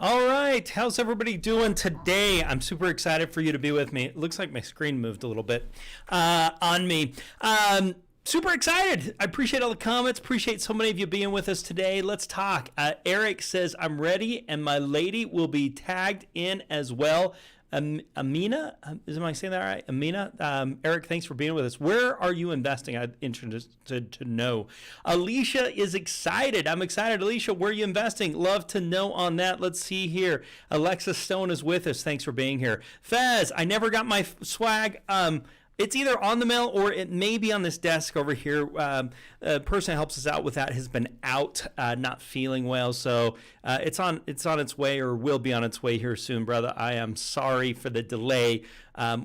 All right, how's everybody doing today? I'm super excited for you to be with me. It looks like my screen moved a little bit on me. Super excited. I appreciate all the comments. Appreciate so many of you being with us today. Let's talk. Eric says, I'm ready, and my lady will be tagged in as well. Amina, am I saying that right? Amina, Eric, thanks for being with us. Where are you investing? I'm interested to know. Alicia is excited. I'm excited. Alicia, where are you investing? Love to know on that. Let's see here. Alexa Stone is with us. Thanks for being here. Fez, I never got my swag. It's either on the mail or it may be on this desk over here. The person that helps us out with that has been out, not feeling well. So it's on its way, or will be on its way here soon, brother. I am sorry for the delay.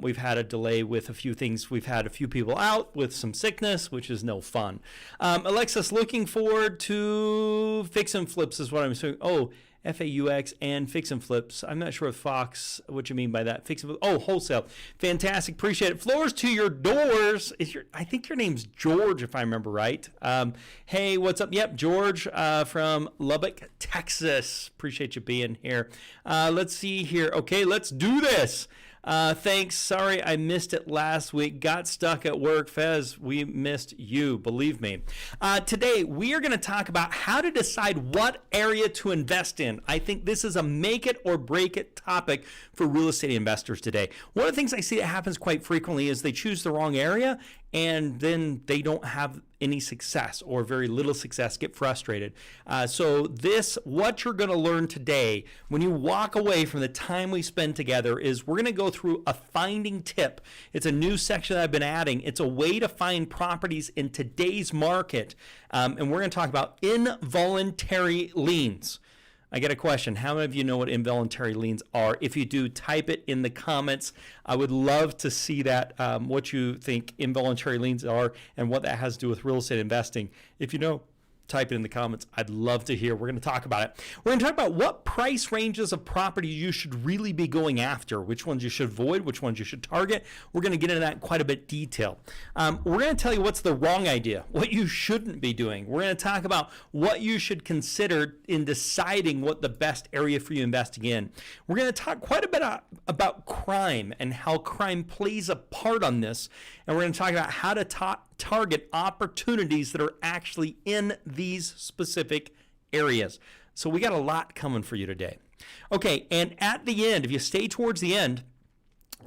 We've had a delay with a few things. We've had a few people out with some sickness, which is no fun. Alexis, looking forward to fix and flips is what I'm saying. Oh, FAUX and fix and flips. I'm not sure if Fox, what you mean by that. Fix and flips. Oh, wholesale. Fantastic. Appreciate it. Floors to your doors. I think your name's George, if I remember right. Hey, what's up? Yep, George from Lubbock, Texas. Appreciate you being here. Let's see here. Okay, let's do this. Thanks. Sorry I missed it last week. Got stuck at work. Fez, we missed you. Believe me. Today, we are going to talk about how to decide what area to invest in. I think this is a make it or break it topic for real estate investors today. One of the things I see that happens quite frequently is they choose the wrong area and then they don't have any success or very little success, get frustrated. So what you're going to learn today when you walk away from the time we spend together is we're going to go through a finding tip. It's a new section that I've been adding. It's a way to find properties in today's market. And we're going to talk about involuntary liens. I get a question. How many of you know what involuntary liens are? If you do, type it in the comments. I would love to see that, what you think involuntary liens are and what that has to do with real estate investing. If you know, type it in the comments. I'd love to hear. We're going to talk about it. We're going to talk about what price ranges of properties you should really be going after, which ones you should avoid, which ones you should target. We're going to get into that in quite a bit of detail. We're going to tell you what's the wrong idea, what you shouldn't be doing. We're going to talk about what you should consider in deciding what the best area for you investing in. We're going to talk quite a bit about crime and how crime plays a part on this. And we're going to talk about how to target opportunities that are actually in these specific areas. So we got a lot coming for you today. Okay, and at the end, if you stay towards the end,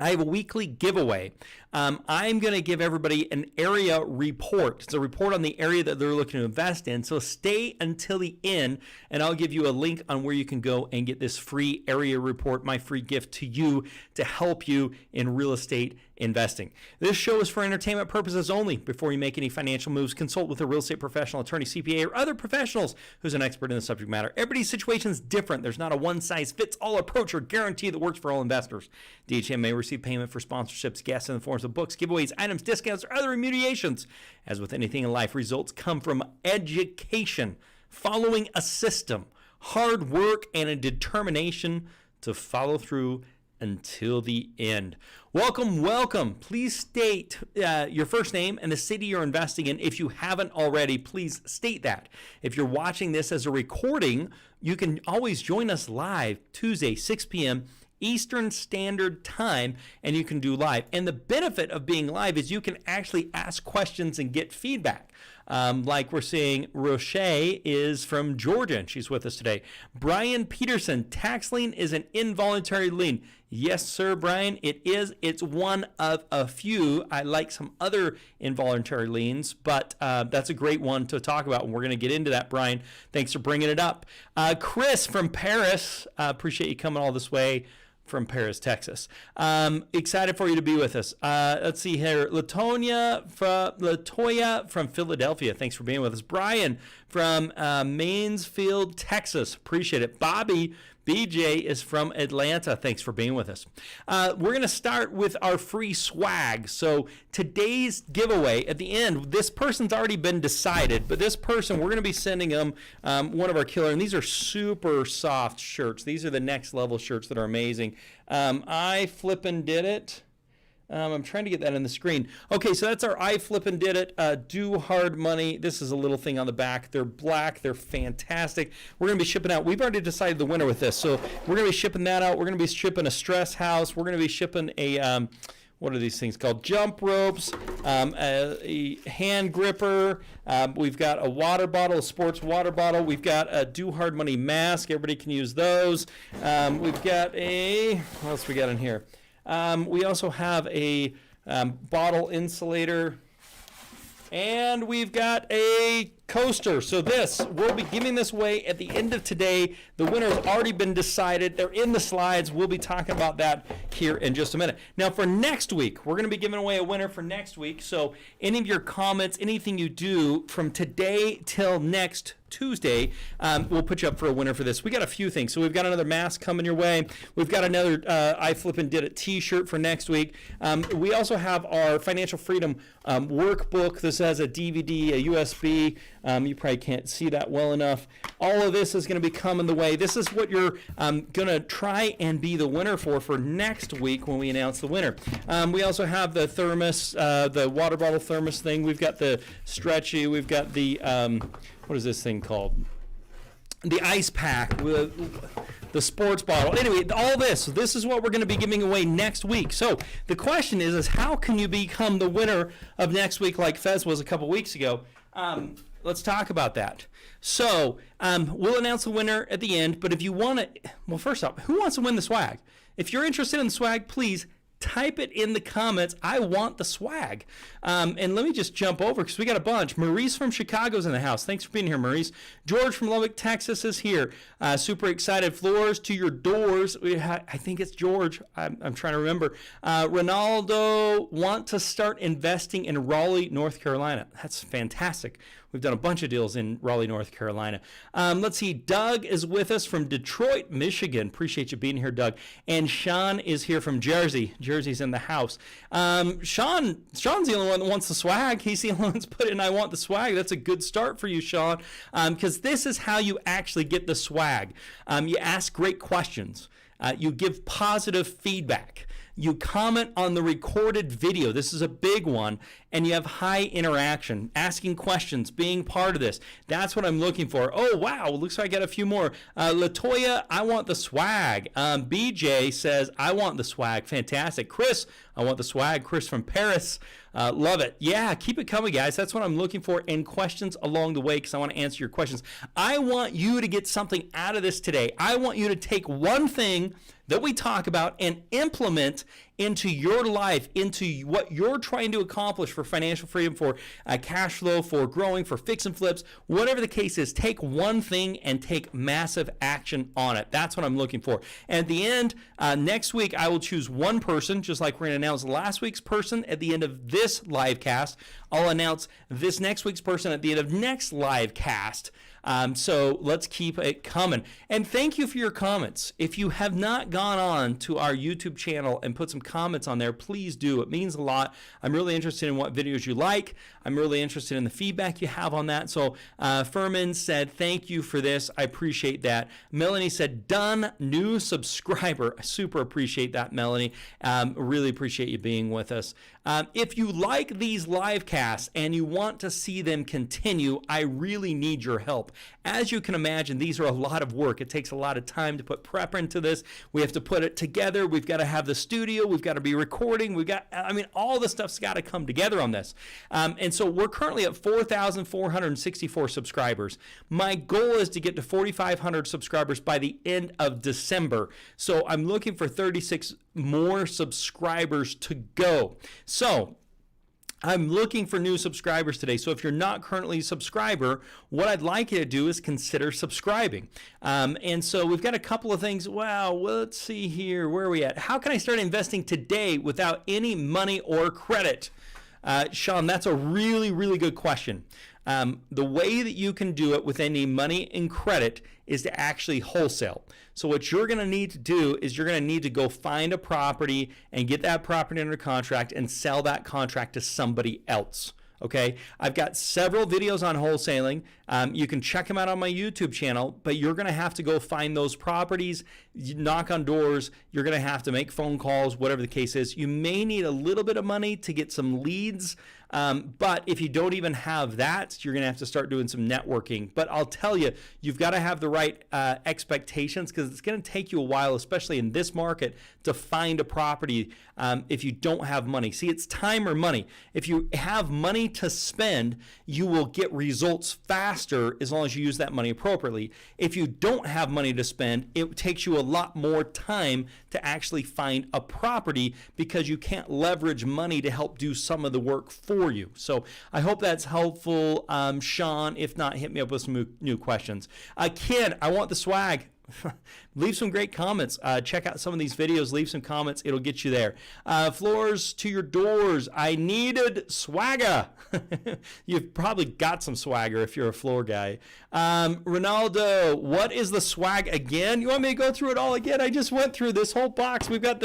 I have a weekly giveaway. I'm going to give everybody an area report. It's a report on the area that they're looking to invest in. So stay until the end, and I'll give you a link on where you can go and get this free area report, my free gift to you to help you in real estate investing. This show is for entertainment purposes only. Before you make any financial moves, consult with a real estate professional, attorney, CPA, or other professionals who's an expert in the subject matter. Everybody's situation is different. There's not a one-size-fits-all approach or guarantee that works for all investors. DHM may receive payment for sponsorships, guests in the forms of books, giveaways, items, discounts, or other remunerations. As with anything in life, results come from education, following a system, hard work, and a determination to follow through until the end. Welcome. Please state your first name and the city you're investing in. If you haven't already, please state that. If you're watching this as a recording, you can always join us live Tuesday, 6 p.m. Eastern Standard Time, and you can do live. And the benefit of being live is you can actually ask questions and get feedback. Like we're seeing, Roche is from Georgia, and she's with us today. Brian Peterson, tax lien is an involuntary lien. Yes, sir, Brian, it is. It's one of a few. I like some other involuntary liens, but that's a great one to talk about, and we're going to get into that, Brian. Thanks for bringing it up. Chris from Paris, appreciate you coming all this way from Paris, Texas. Excited for you to be with us. Let's see here. Latoya from Philadelphia. Thanks for being with us. Brian from Mansfield, Texas. Appreciate it. Bobby BJ is from Atlanta. Thanks for being with us. We're going to start with our free swag. So today's giveaway, at the end, this person's already been decided, but this person, we're going to be sending them one of our killer, and these are super soft shirts. These are the next level shirts that are amazing. I flippin' did it. I'm trying to get that on the screen. Okay, so that's our I Flip and Did It. Do Hard Money. This is a little thing on the back. They're black. They're fantastic. We're going to be shipping out. We've already decided the winner with this. So we're going to be shipping that out. We're going to be shipping a stress house. We're going to be shipping a, what are these things called? Jump ropes, a hand gripper. We've got a water bottle, a sports water bottle. We've got a Do Hard Money mask. Everybody can use those. We've got a, what else we got in here? We also have a bottle insulator, and we've got a coaster. So we'll be giving this away at the end of today. The winner has already been decided. They're in the slides. We'll be talking about that here in just a minute. Now for next week, we're going to be giving away a winner for next week. So any of your comments, anything you do from today till next Tuesday, we'll put you up for a winner for this. We got a few things. So we've got another mask coming your way. We've got another I Flip and Did It t-shirt for next week. We also have our Financial Freedom workbook. This has a DVD, a USB. You probably can't see that well enough. All of this is going to be coming the way. This is what you're going to try and be the winner for next week when we announce the winner. We also have the thermos, the water bottle thermos thing. We've got the stretchy. We've got the, what is this thing called? The ice pack, the sports bottle. Anyway, all this is what we're going to be giving away next week. So the question is how can you become the winner of next week like Fez was a couple weeks ago? Let's talk about that. So we'll announce the winner at the end, but if you want to, well, first off, who wants to win the swag? If you're interested in the swag, please type it in the comments. I want the swag. And let me just jump over because we got a bunch. Maurice from Chicago's in the house. Thanks for being here, Maurice. George from Lubbock, Texas is here. Super excited. Floors to your doors. I think it's George. I'm trying to remember. Ronaldo want to start investing in Raleigh, North Carolina. That's fantastic. We've done a bunch of deals in Raleigh, North Carolina. Let's see. Doug is with us from Detroit, Michigan. Appreciate you being here, Doug. And Sean is here from Jersey. Jersey's in the house. Sean's the only one that wants the swag. He's the only one that's put in I want the swag. That's a good start for you, Sean, because this is how you actually get the swag. You ask great questions. You give positive feedback. You comment on the recorded video. This is a big one. And you have high interaction, asking questions, being part of this. That's what I'm looking for. Oh, wow. Looks like I got a few more. Latoya, I want the swag. BJ says, I want the swag. Fantastic. Chris, I want the swag. Chris from Paris. Love it. Yeah, keep it coming, guys. That's what I'm looking for. And questions along the way because I want to answer your questions. I want you to get something out of this today. I want you to take one thing that we talk about and implement into your life, into what you're trying to accomplish for financial freedom, for cash flow, for growing, for fix and flips, whatever the case is. Take one thing and take massive action on it. That's what I'm looking for. And at the end, next week, I will choose one person, just like we're going to announce last week's person at the end of this live cast. I'll announce this next week's person at the end of next live cast. So let's keep it coming. And thank you for your comments. If you have not gone on to our YouTube channel and put some comments on there, please do. It means a lot. I'm really interested in what videos you like. I'm really interested in the feedback you have on that. So Furman said, thank you for this. I appreciate that. Melanie said, done, new subscriber. I super appreciate that, Melanie. Really appreciate you being with us. If you like these live casts and you want to see them continue, I really need your help. As you can imagine, these are a lot of work. It takes a lot of time to put prep into this. We have to put it together. We've got to have the studio. We've got to be recording. All the stuff's got to come together on this. And so we're currently at 4,464 subscribers. My goal is to get to 4,500 subscribers by the end of December. So I'm looking for 36 more subscribers to go. So I'm looking for new subscribers today. So if you're not currently a subscriber, what I'd like you to do is consider subscribing. And so we've got a couple of things. Wow, let's see here. Where are we at? How can I start investing today without any money or credit? Sean, that's a really, really good question. The way that you can do it with any money and credit is to actually wholesale. So what you're going to need to do is you're going to need to go find a property and get that property under contract and sell that contract to somebody else. Okay, I've got several videos on wholesaling. You can check them out on my YouTube channel, but you're going to have to go find those properties, you knock on doors, you're going to have to make phone calls, whatever the case is. You may need a little bit of money to get some leads, but if you don't even have that, you're going to have to start doing some networking. But I'll tell you, you've got to have the right expectations, because it's going to take you a while, especially in this market, to find a property if you don't have money. See, it's time or money. If you have money to spend, you will get results faster as long as you use that money appropriately. If you don't have money to spend, it takes you a lot more time to actually find a property, because you can't leverage money to help do some of the work for you. So I hope that's helpful. Sean, if not, hit me up with some new questions. Ken, I want the swag. Leave some great comments. Check out some of these videos. Leave some comments. It'll get you there. Floors to your doors. I needed swagger. You've probably got some swagger if you're a floor guy. Ronaldo, what is the swag again? You want me to go through it all again? I just went through this whole box. We've got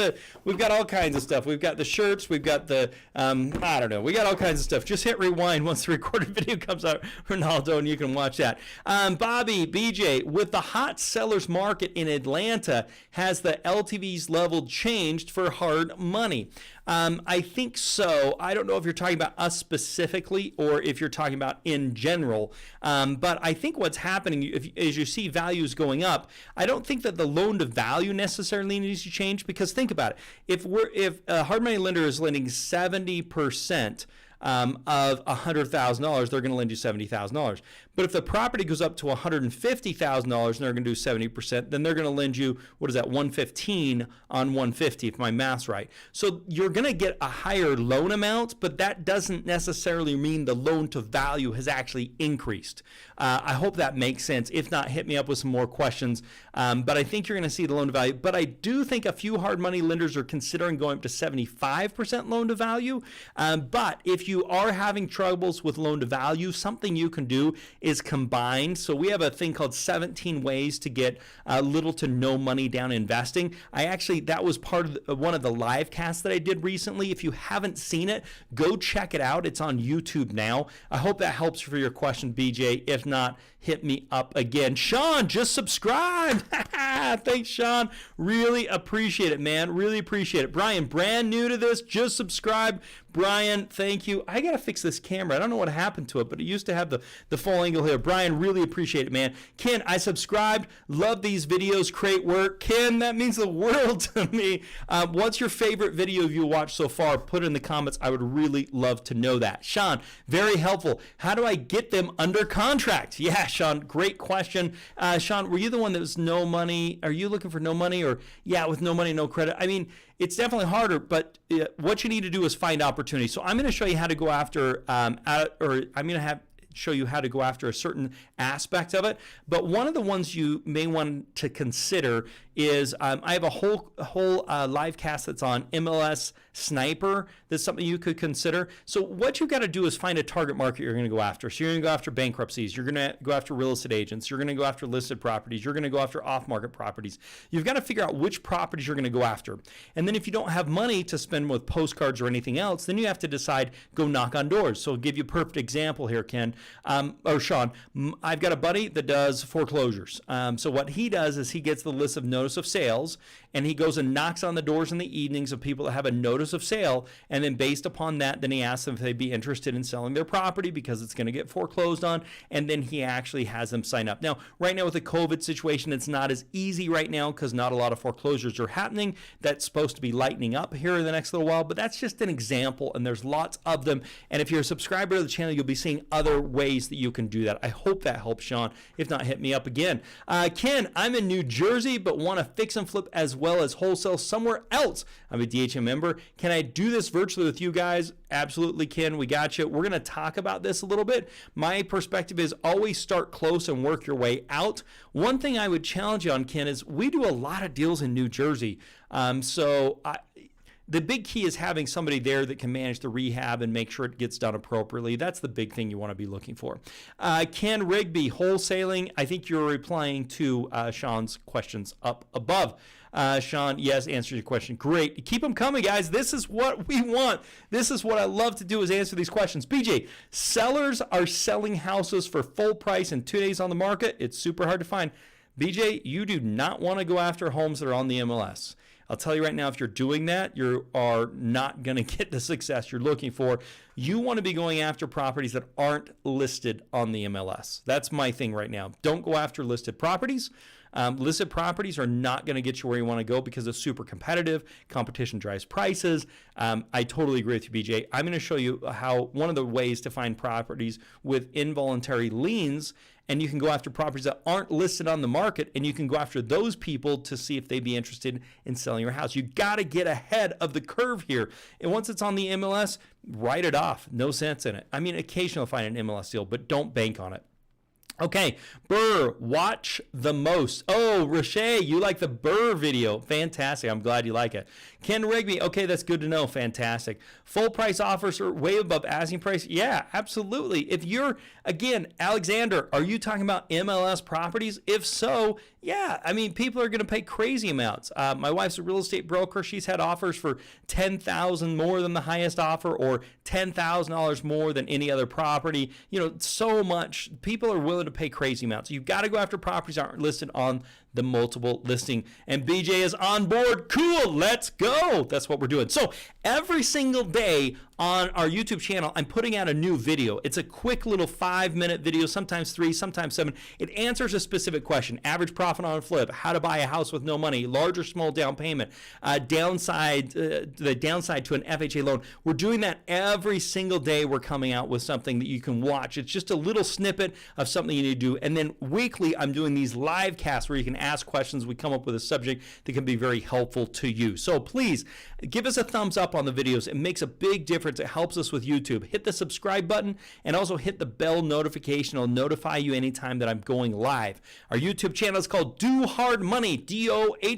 all kinds of stuff. We've got the shirts. We've got the I don't know. We got all kinds of stuff. Just hit rewind once the recorded video comes out, Ronaldo, and you can watch that. Bobby, BJ, with the hot sellers market in Atlanta, has the LTVs level changed for hard money? I think so. I don't know if you're talking about us specifically or if you're talking about in general. But I think what's happening, as you see values going up, I don't think that the loan to value necessarily needs to change, because think about it. If a hard money lender is lending 70% of $100,000, they're going to lend you $70,000. But if the property goes up to $150,000 and they're going to do 70%, then they're going to lend you, what is that, 115 on 150, if my math's right. So you're going to get a higher loan amount, but that doesn't necessarily mean the loan to value has actually increased. I hope that makes sense. If not, hit me up with some more questions. But I think you're going to see the loan to value. But I do think a few hard money lenders are considering going up to 75% loan to value. But if you are having troubles with loan to value, something you can do is combined. So we have a thing called 17 ways to get little to no money down investing. That was part of one of the live casts that I did recently. If you haven't seen it, go check it out. It's on YouTube now. I hope that helps for your question, BJ. If not, hit me up again. Sean, just subscribe. Thanks, Sean. Really appreciate it, man. Really appreciate it. Brian, brand new to this, just subscribe. Brian, thank you. I got to fix this camera. I don't know what happened to it, but it used to have the full angle here. Brian, really appreciate it, man. Ken, I subscribed. Love these videos. Great work. Ken, that means the world to me. What's your favorite video you watched so far? Put it in the comments. I would really love to know that. Sean, very helpful. How do I get them under contract? Yeah, Sean, great question. Sean, were you the one that was no money? Are you looking for no money, or with no money, no credit? I mean, it's definitely harder, but what you need to do is find opportunity. So I'm going to show you how to go after, show you how to go after a certain aspect of it. But one of the ones you may want to consider is I have a whole live cast that's on MLS Sniper. That's something you could consider. So what you've got to do is find a target market you're going to go after. So you're going to go after bankruptcies. You're going to go after real estate agents. You're going to go after listed properties. You're going to go after off-market properties. You've got to figure out which properties you're going to go after. And then if you don't have money to spend with postcards or anything else, then you have to decide, go knock on doors. So I'll give you a perfect example here, Ken, or Sean. I've got a buddy that does foreclosures. So what he does is he gets the list of notice of sales, and he goes and knocks on the doors in the evenings of people that have a notice of sale, and then based upon that, then he asks them if they'd be interested in selling their property because it's going to get foreclosed on, and then he actually has them sign up. Now, right now with the COVID situation, it's not as easy right now because not a lot of foreclosures are happening. That's supposed to be lightening up here in the next little while, but that's just an example, and there's lots of them. And if you're a subscriber to the channel, you'll be seeing other ways that you can do that. I hope that helps, Sean. If not, hit me up again. Ken, I'm in New Jersey, but want to fix and flip as well as wholesale somewhere else. I'm a DHM member. Can I do this virtually with you guys? Absolutely, Ken. We got you. We're going to talk about this a little bit. My perspective is always start close and work your way out. One thing I would challenge you on, Ken, is we do a lot of deals in New Jersey. The big key is having somebody there that can manage the rehab and make sure it gets done appropriately. That's the big thing you want to be looking for. Ken Rigby, wholesaling. I think you're replying to Sean's questions up above. Sean, yes, answers your question. Great. Keep them coming, guys. This is what we want. This is what I love to do, is answer these questions. BJ, sellers are selling houses for full price in 2 days on the market. It's super hard to find. BJ, you do not want to go after homes that are on the MLS. I'll tell you right now, if you're doing that, you are not going to get the success you're looking for. You want to be going after properties that aren't listed on the MLS. That's my thing right now. Don't go after listed properties. Listed properties are not going to get you where you want to go because it's super competitive. Competition drives prices. I totally agree with you, BJ. I'm going to show you how one of the ways to find properties with involuntary liens, and you can go after properties that aren't listed on the market, and you can go after those people to see if they'd be interested in selling your house. You got to get ahead of the curve here. And once it's on the MLS, write it off. No sense in it. I mean, occasionally you'll find an MLS deal, but don't bank on it. Okay, Burr, watch the most. Oh, Roche, you like the Burr video. Fantastic. I'm glad you like it. Ken Rigby, okay, that's good to know. Fantastic. Full price offers are way above asking price. Yeah, absolutely. If you're, again, Alexander, are you talking about MLS properties? If so, yeah, I mean, people are going to pay crazy amounts. My wife's a real estate broker. She's had offers for $10,000 more than the highest offer, or $10,000 more than any other property. You know, so much. People are willing to pay crazy amounts. You've got to go after properties that aren't listed on the multiple listing. And BJ is on board. Cool. Let's go. That's what we're doing. So every single day on our YouTube channel, I'm putting out a new video. It's a quick little 5-minute video, sometimes 3, sometimes 7. It answers a specific question: average profit on a flip, how to buy a house with no money, large or small down payment, the downside to an FHA loan. We're doing that every single day. We're coming out with something that you can watch. It's just a little snippet of something you need to do. And then weekly, I'm doing these live casts where you can ask questions. We come up with a subject that can be very helpful to you. So please give us a thumbs up on the videos. It makes a big difference. It helps us with YouTube. Hit the subscribe button and also hit the bell notification. It'll notify you anytime that I'm going live. Our YouTube channel is called Do Hard Money. DOHRDMONEY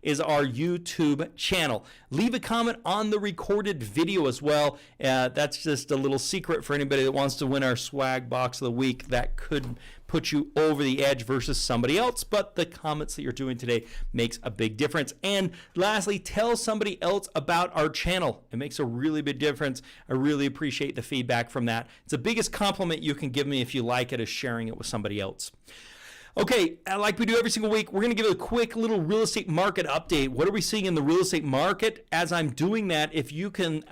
is our YouTube channel. Leave a comment on the recorded video as well. That's just a little secret for anybody that wants to win our swag box of the week. That could put you over the edge versus somebody else, but the comments that you're doing today makes a big difference. And lastly, tell somebody else about our channel. It makes a really big difference. I really appreciate the feedback from that. It's the biggest compliment you can give me if you like it, is sharing it with somebody else. Okay, like we do every single week, we're going to give a quick little real estate market update. What are we seeing in the real estate market? As I'm doing that, if you can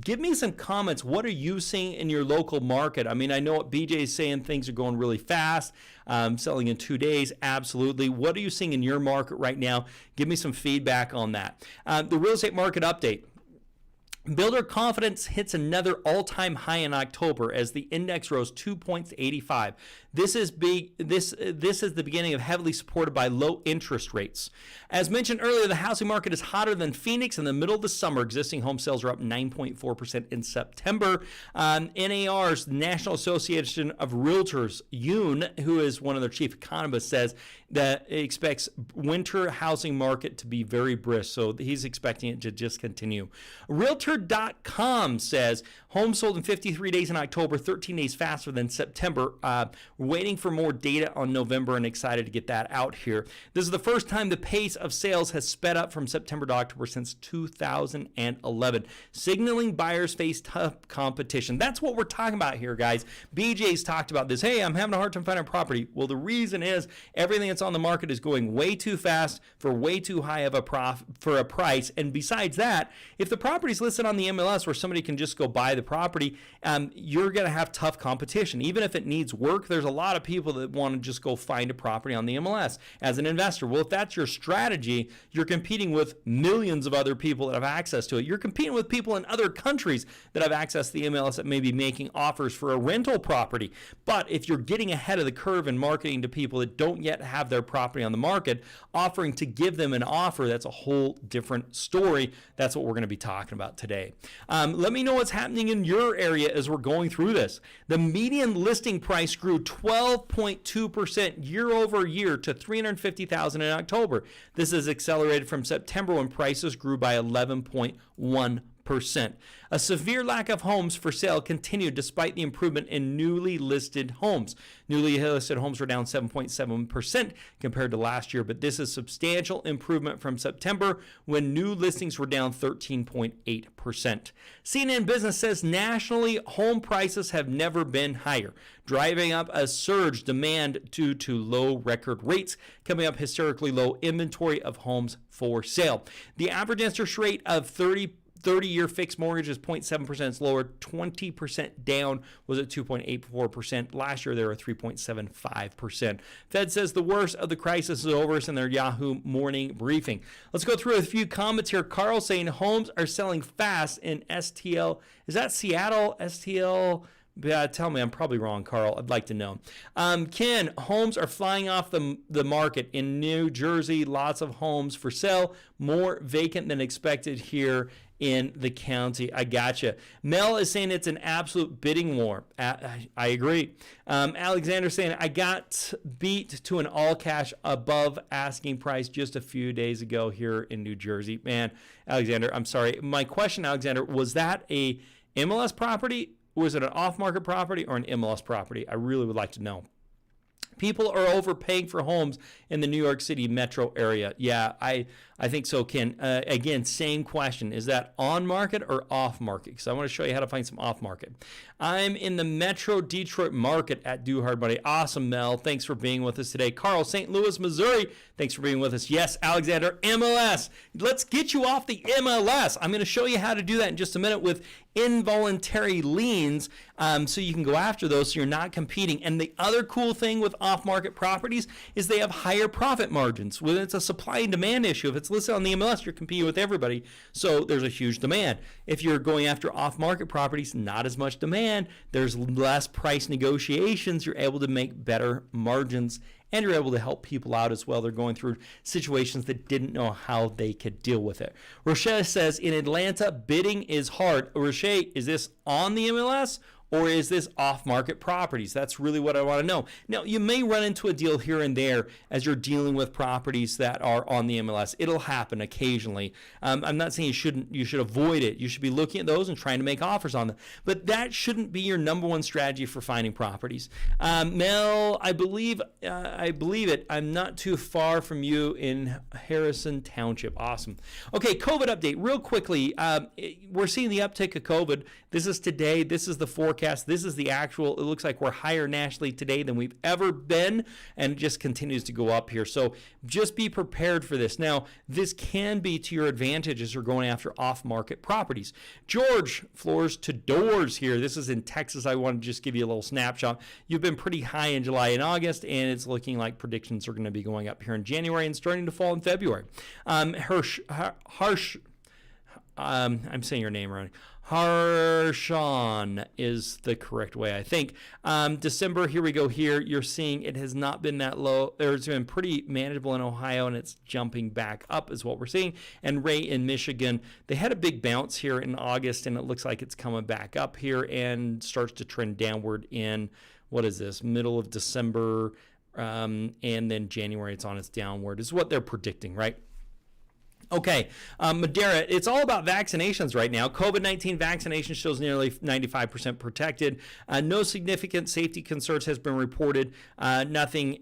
give me some comments, what are you seeing in your local market? I mean, I know what BJ is saying, things are going really fast, selling in 2 days, absolutely. What are you seeing in your market right now? Give me some feedback on that. The real estate market update. Builder confidence hits another all-time high in October as the index rose 2 points to 85. This is the beginning of heavily supported by low interest rates. As mentioned earlier, the housing market is hotter than Phoenix. In the middle of the summer, existing home sales are up 9.4% in September. NAR's National Association of Realtors, Yoon, who is one of their chief economists, says that it expects winter housing market to be very brisk. So he's expecting it to just continue. Realtor.com says homes sold in 53 days in October, 13 days faster than September. We're waiting for more data on November and excited to get that out here. This is the first time the pace of sales has sped up from September to October since 2011, signaling buyers face tough competition. That's what we're talking about here, guys. BJ's talked about this. Hey, I'm having a hard time finding a property. Well, the reason is everything that's on the market is going way too fast for way too high of a price. And besides that, if the property's listed on the MLS where somebody can just go buy the property, you're going to have tough competition. Even if it needs work, there's a lot of people that want to just go find a property on the MLS as an investor. Well, if that's your strategy, you're competing with millions of other people that have access to it. You're competing with people in other countries that have access to the MLS that may be making offers for a rental property. But if you're getting ahead of the curve and marketing to people that don't yet have their property on the market, offering to give them an offer, that's a whole different story. That's what we're going to be talking about today. Let me know what's happening in your area as we're going through this. The median listing price grew 12.2% year over year to $350,000 in October. This is accelerated from September when prices grew by 11.1%. A severe lack of homes for sale continued despite the improvement in newly listed homes. Newly listed homes were down 7.7% compared to last year, but this is substantial improvement from September when new listings were down 13.8%. CNN Business says nationally home prices have never been higher, driving up a surge demand due to low record rates, coming up historically low inventory of homes for sale. The average interest rate of 30-year fixed mortgage is 0.7%. It's lower. 20% down was at 2.84%. Last year, they were 3.75%. Fed says the worst of the crisis is over in their Yahoo morning briefing. Let's go through a few comments here. Carl saying homes are selling fast in STL. Is that Seattle? STL? Yeah, tell me, I'm probably wrong, Carl. I'd like to know. Ken, homes are flying off the market in New Jersey. Lots of homes for sale. More vacant than expected here in the county. I gotcha. Mel is saying it's an absolute bidding war. I agree. Alexander saying I got beat to an all cash above asking price just a few days ago here in New Jersey. Man, Alexander, I'm sorry. My question, Alexander, was that a MLS property? Was it an off-market property or an MLS property? I really would like to know. People are overpaying for homes in the New York City metro area. Yeah, I think so, Ken. Again, same question. Is that on market or off market? Because I want to show you how to find some off market. I'm in the Metro Detroit market at Do Hard Money. Awesome, Mel. Thanks for being with us today. Carl, St. Louis, Missouri. Thanks for being with us. Yes, Alexander, MLS. Let's get you off the MLS. I'm going to show you how to do that in just a minute with involuntary liens, so you can go after those so you're not competing. And the other cool thing with off-market properties is they have higher profit margins. When it's a supply and demand issue, if it's listed on the MLS, you're competing with everybody, so there's a huge demand. If you're going after off-market properties, not as much demand, there's less price negotiations, you're able to make better margins, and you're able to help people out as well. They're going through situations that didn't know how they could deal with it. Rochelle says, in Atlanta, bidding is hard. Rochelle, is this on the MLS or is this off-market properties? That's really what I want to know. Now, you may run into a deal here and there as you're dealing with properties that are on the MLS. It'll happen occasionally. I'm not saying you should avoid it. You should be looking at those and trying to make offers on them. But that shouldn't be your number one strategy for finding properties. Mel, I believe it. I'm not too far from you in Harrison Township. Awesome. Okay, COVID update real quickly. We're seeing the uptick of COVID. This is today. This is the forecast. This is the actual. It looks like we're higher nationally today than we've ever been, and it just continues to go up here. So just be prepared for this. Now, this can be to your advantage as you're going after off-market properties. George, floors to doors here. This is in Texas. I want to just give you a little snapshot. You've been pretty high in July and August, and it's looking like predictions are going to be going up here in January and starting to fall in February. I'm saying your name wrong. Harshawn is the correct way, I think. December, here we go here. You're seeing it has not been that low. It's been pretty manageable in Ohio, and it's jumping back up is what we're seeing. And Ray in Michigan, they had a big bounce here in August, and it looks like it's coming back up here and starts to trend downward in, what is this, middle of December, and then January it's on its downward is what they're predicting, right? Okay, Madeira, it's all about vaccinations right now. COVID-19 vaccination shows nearly 95% protected. No significant safety concerns has been reported. Nothing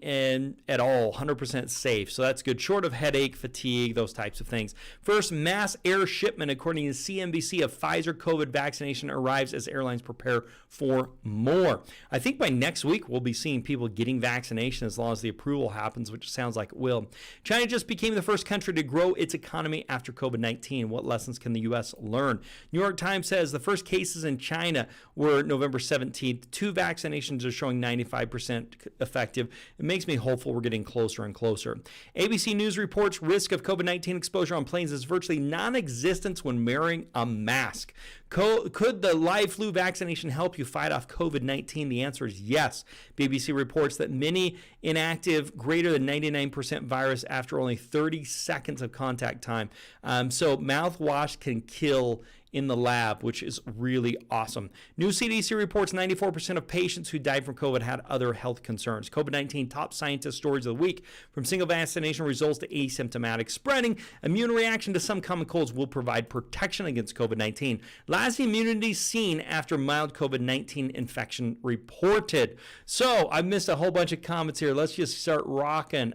at all, 100% safe. So that's good. Short of headache, fatigue, those types of things. First, mass air shipment, according to CNBC, of Pfizer COVID vaccination arrives as airlines prepare for more. I think by next week, we'll be seeing people getting vaccination as long as the approval happens, which sounds like it will. China just became the first country to grow its economy after COVID-19. What lessons can the U.S. learn? New York Times says the first cases in China were November 17th. 2 vaccinations are showing 95% effective. It makes me hopeful we're getting closer and closer. ABC News reports risk of COVID-19 exposure on planes is virtually non-existent when wearing a mask. Could the live flu vaccination help you fight off COVID-19? The answer is yes. BBC reports that many inactive greater than 99% virus after only 30 seconds of contact time. So mouthwash can kill in the lab, which is really awesome. New CDC reports 94% of patients who died from COVID had other health concerns. COVID-19 top scientist stories of the week, from single vaccination results to asymptomatic spreading. Immune reaction to some common colds will provide protection against COVID-19. Lasting immunity seen after mild COVID-19 infection reported. So I missed a whole bunch of comments here. Let's just start rocking.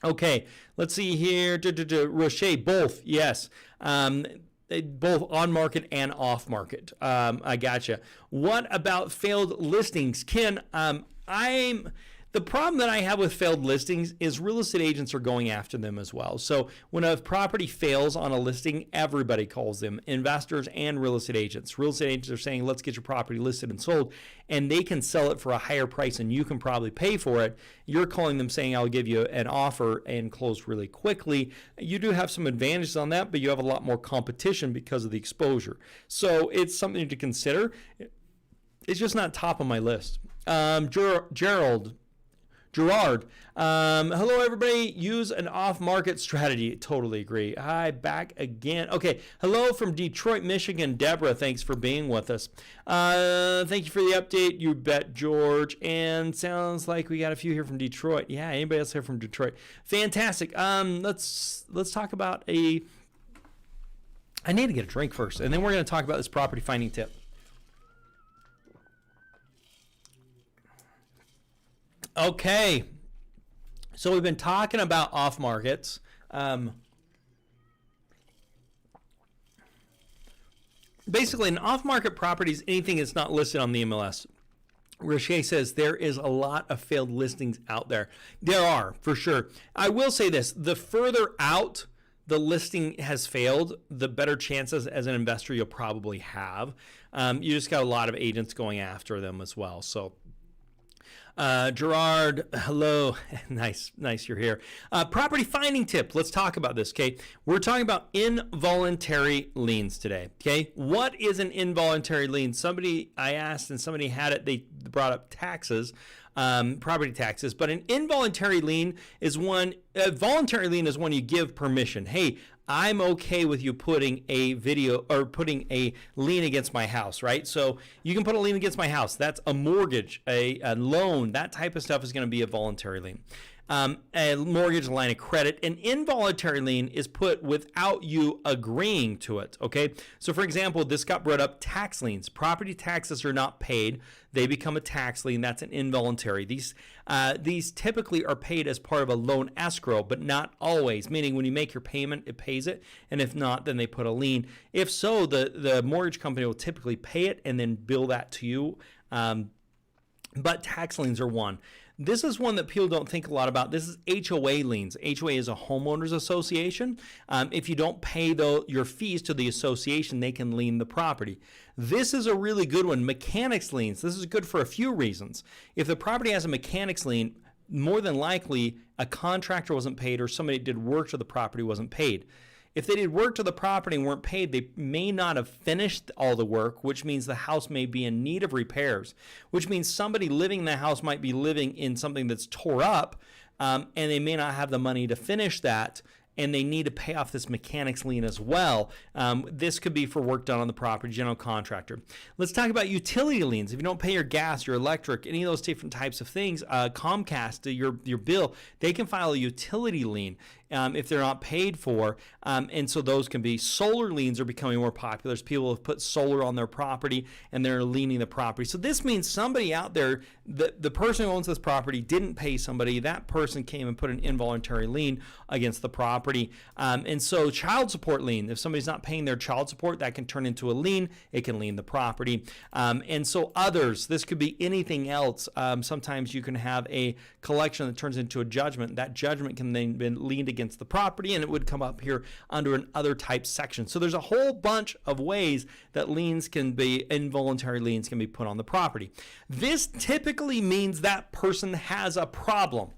Okay, let's see here. Rocher, both, yes. Both on market and off market. I gotcha. What about failed listings? Ken, the problem that I have with failed listings is real estate agents are going after them as well. So when a property fails on a listing, everybody calls them, investors and real estate agents. Real estate agents are saying, let's get your property listed and sold, and they can sell it for a higher price and you can probably pay for it. You're calling them saying, I'll give you an offer and close really quickly. You do have some advantages on that, but you have a lot more competition because of the exposure. So it's something to consider. It's just not top of my list. Gerard, hello everybody. Use an off-market strategy. Totally agree. Hi, back again. Okay, hello from Detroit, Michigan. Deborah, thanks for being with us. Thank you for the update. You bet, George. And sounds like we got a few here from Detroit. Yeah, anybody else here from Detroit? Fantastic. Let's talk about I need to get a drink first, and then we're going to talk about this property finding tip. Okay, so we've been talking about off markets. Basically, an off market property is anything that's not listed on the MLS. Rocher says there is a lot of failed listings out there. There are, for sure. I will say this, the further out the listing has failed, the better chances as an investor you'll probably have. You just got a lot of agents going after them as well. So Gerard, hello. Nice you're here. Property finding tip. Let's talk about this, okay? We're talking about involuntary liens today, okay? What is an involuntary lien? I asked and somebody had it. They brought up taxes, property taxes, but an involuntary lien is a voluntary lien is when you give permission. Hey, I'm okay with you putting a lien against my house, right? So you can put a lien against my house. That's a mortgage, a loan, that type of stuff is going to be a voluntary lien. A mortgage, a line of credit. An involuntary lien is put without you agreeing to it, okay? So for example, this got brought up, tax liens. Property taxes are not paid. They become a tax lien. That's an involuntary. These typically are paid as part of a loan escrow, but not always, meaning when you make your payment, it pays it, and if not, then they put a lien. If so, the mortgage company will typically pay it and then bill that to you, but tax liens are one. This is one that people don't think a lot about. This is HOA liens. HOA is a homeowners association. If you don't pay your fees to the association, they can lien the property. This is a really good one. Mechanics liens. This is good for a few reasons. If the property has a mechanics lien, more than likely a contractor wasn't paid or somebody did work to the property wasn't paid. If they did work to the property and weren't paid, they may not have finished all the work, which means the house may be in need of repairs, which means somebody living in the house might be living in something that's tore up, and they may not have the money to finish that, and they need to pay off this mechanics lien as well. This could be for work done on the property, general contractor. Let's talk about utility liens. If you don't pay your gas, your electric, any of those different types of things, Comcast, your bill, they can file a utility lien if they're not paid for. And so those can be. Solar liens are becoming more popular as people have put solar on their property and they're liening the property. So this means somebody out there, the person who owns this property didn't pay somebody. That person came and put an involuntary lien against the property. And so child support lien, if somebody's not paying their child support, that can turn into a lien. It can lien the property. And so others, this could be anything else. Sometimes you can have a collection that turns into a judgment. That judgment can then be liened against the property, and it would come up here under an other type section. So there's a whole bunch of ways that involuntary liens can be put on the property. This typically means that person has a problem.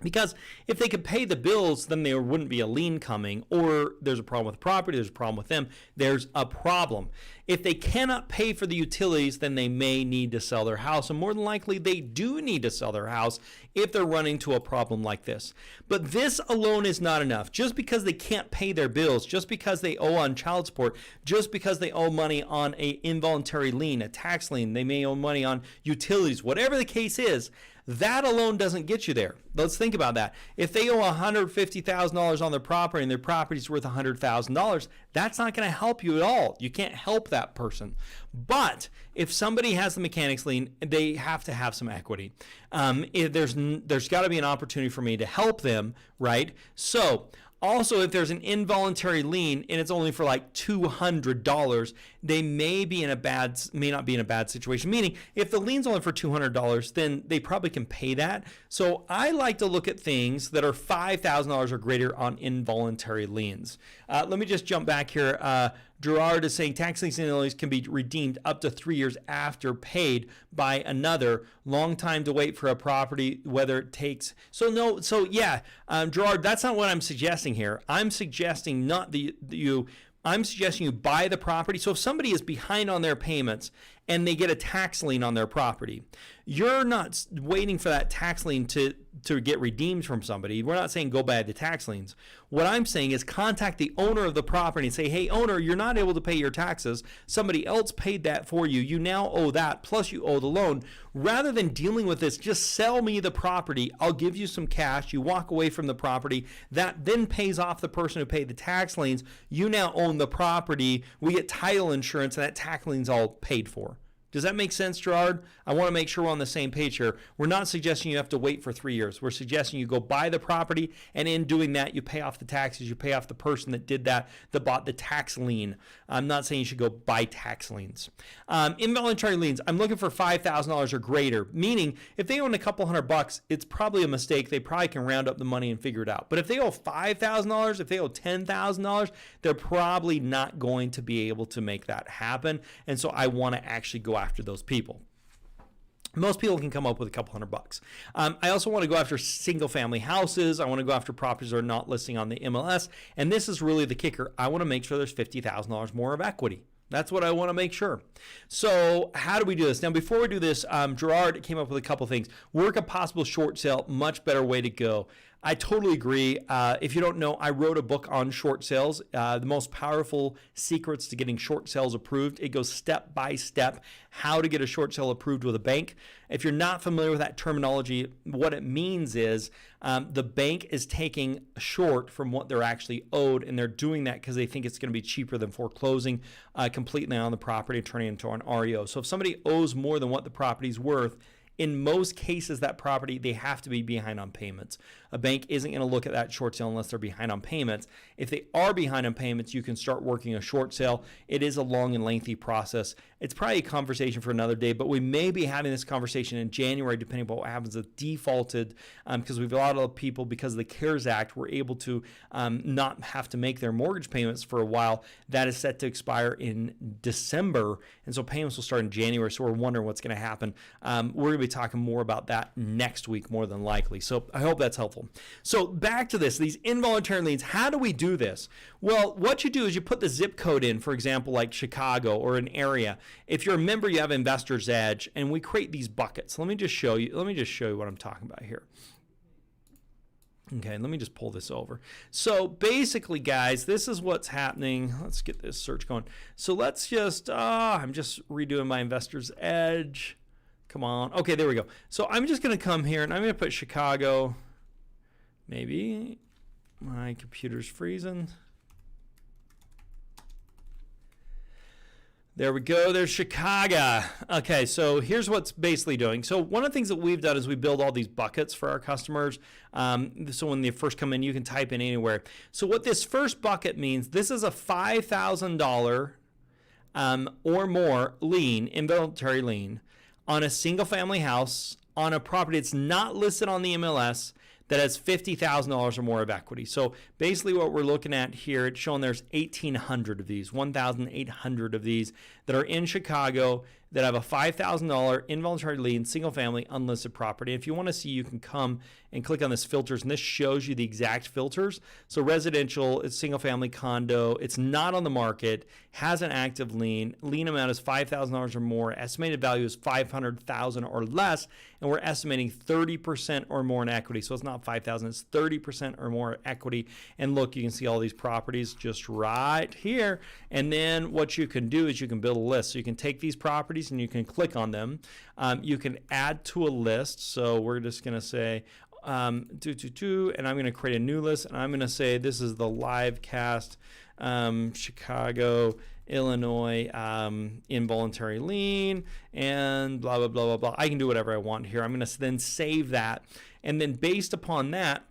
Because if they could pay the bills, then there wouldn't be a lien coming, or there's a problem with the property, there's a problem with them, there's a problem. If they cannot pay for the utilities, then they may need to sell their house, and more than likely they do need to sell their house if they're running into a problem like this. But this alone is not enough. Just because they can't pay their bills, just because they owe on child support, just because they owe money on an involuntary lien, a tax lien, they may owe money on utilities, whatever the case is, that alone doesn't get you there. Let's think about that. If they owe $150,000 on their property and their property's worth $100,000, that's not going to help you at all. You can't help that person. But if somebody has the mechanics lien, they have to have some equity. There's got to be an opportunity for me to help them, right? So also, if there's an involuntary lien and it's only for like $200, they may not be in a bad situation. Meaning, if the lien's only for $200, then they probably can pay that. So I like to look at things that are $5,000 or greater on involuntary liens. Let me just jump back here. Gerard is saying tax liens and liens can be redeemed up to 3 years after paid by another. Long time to wait for a property, whether it takes. Gerard, that's not what I'm suggesting here. I'm suggesting I'm suggesting you buy the property. So if somebody is behind on their payments and they get a tax lien on their property, you're not waiting for that tax lien to get redeemed from somebody. We're not saying go buy the tax liens. What I'm saying is contact the owner of the property and say, hey, owner, you're not able to pay your taxes. Somebody else paid that for you. You now owe that, plus you owe the loan. Rather than dealing with this, just sell me the property. I'll give you some cash. You walk away from the property. That then pays off the person who paid the tax liens. You now own the property. We get title insurance, and that tax lien's all paid for. Does that make sense, Gerard? I want to make sure we're on the same page here. We're not suggesting you have to wait for 3 years. We're suggesting you go buy the property, and in doing that, you pay off the taxes. You pay off the person that did that bought the tax lien. I'm not saying you should go buy tax liens. Involuntary liens, I'm looking for $5,000 or greater, meaning if they own a couple $100, it's probably a mistake. They probably can round up the money and figure it out. But if they owe $5,000, if they owe $10,000, they're probably not going to be able to make that happen. And so I want to actually go after those people. Most people can come up with a couple $100. I also want to go after single family houses. I want to go after properties that are not listing on the MLS. And this is really the kicker. I want to make sure there's $50,000 more of equity. That's what I want to make sure. So how do we do this? Now, before we do this, Gerard came up with a couple things. Work a possible short sale, much better way to go. I totally agree. If you don't know, I wrote a book on short sales, the most powerful secrets to getting short sales approved. It goes step by step how to get a short sale approved with a bank. If you're not familiar with that terminology, what it means is the bank is taking short from what they're actually owed, and they're doing that because they think it's going to be cheaper than foreclosing completely on the property and turning it into an REO. So if somebody owes more than what the property's worth, in most cases, that property, they have to be behind on payments. A bank isn't going to look at that short sale unless they're behind on payments. If they are behind on payments, you can start working a short sale. It is a long and lengthy process. It's probably a conversation for another day, but we may be having this conversation in January, depending on what happens with defaulted, because we've a lot of people, because of the CARES Act, were able to not have to make their mortgage payments for a while. That is set to expire in December, and so payments will start in January, so we're wondering what's going to happen. We're going to be talking more about that next week, more than likely. So I hope that's helpful. So back to this, these involuntary liens. How do we do this? Well, what you do is you put the zip code in, for example, like Chicago or an area. If you're a member, you have Investor's Edge, and we create these buckets. Let me just show you what I'm talking about here. Okay, let me just pull this over. So basically, guys, this is what's happening. Let's get this search going. So let's just, I'm just redoing my Investor's Edge. Come on. Okay, there we go. So I'm just going to come here, and I'm going to put Chicago. Maybe my computer's freezing. There we go. There's Chicago. Okay, so here's what's basically doing. So one of the things that we've done is we build all these buckets for our customers. So when they first come in, you can type in anywhere. So what this first bucket means, this is a $5,000 or more lien, involuntary lien, on a single family house on a property that's not listed on the MLS that has $50,000 or more of equity. So basically what we're looking at here, it's showing there's 1,800 of these, 1,800 of these that are in Chicago that have a $5,000 involuntary lien, single family, unlisted property. If you want to see, you can come and click on this filters, and this shows you the exact filters. So residential, it's single family condo, it's not on the market, has an active lien amount is $5,000 or more, estimated value is $500,000 or less, and we're estimating 30% or more in equity. So it's not $5,000, it's 30% or more equity. And look, you can see all these properties just right here. And then what you can do is you can build a list. So you can take these properties and you can click on them. You can add to a list. So we're just going to say, and I'm going to create a new list, and I'm going to say this is the live cast Chicago, Illinois involuntary lien, and blah, blah, blah, blah, blah. I can do whatever I want here. I'm going to then save that, and then based upon that,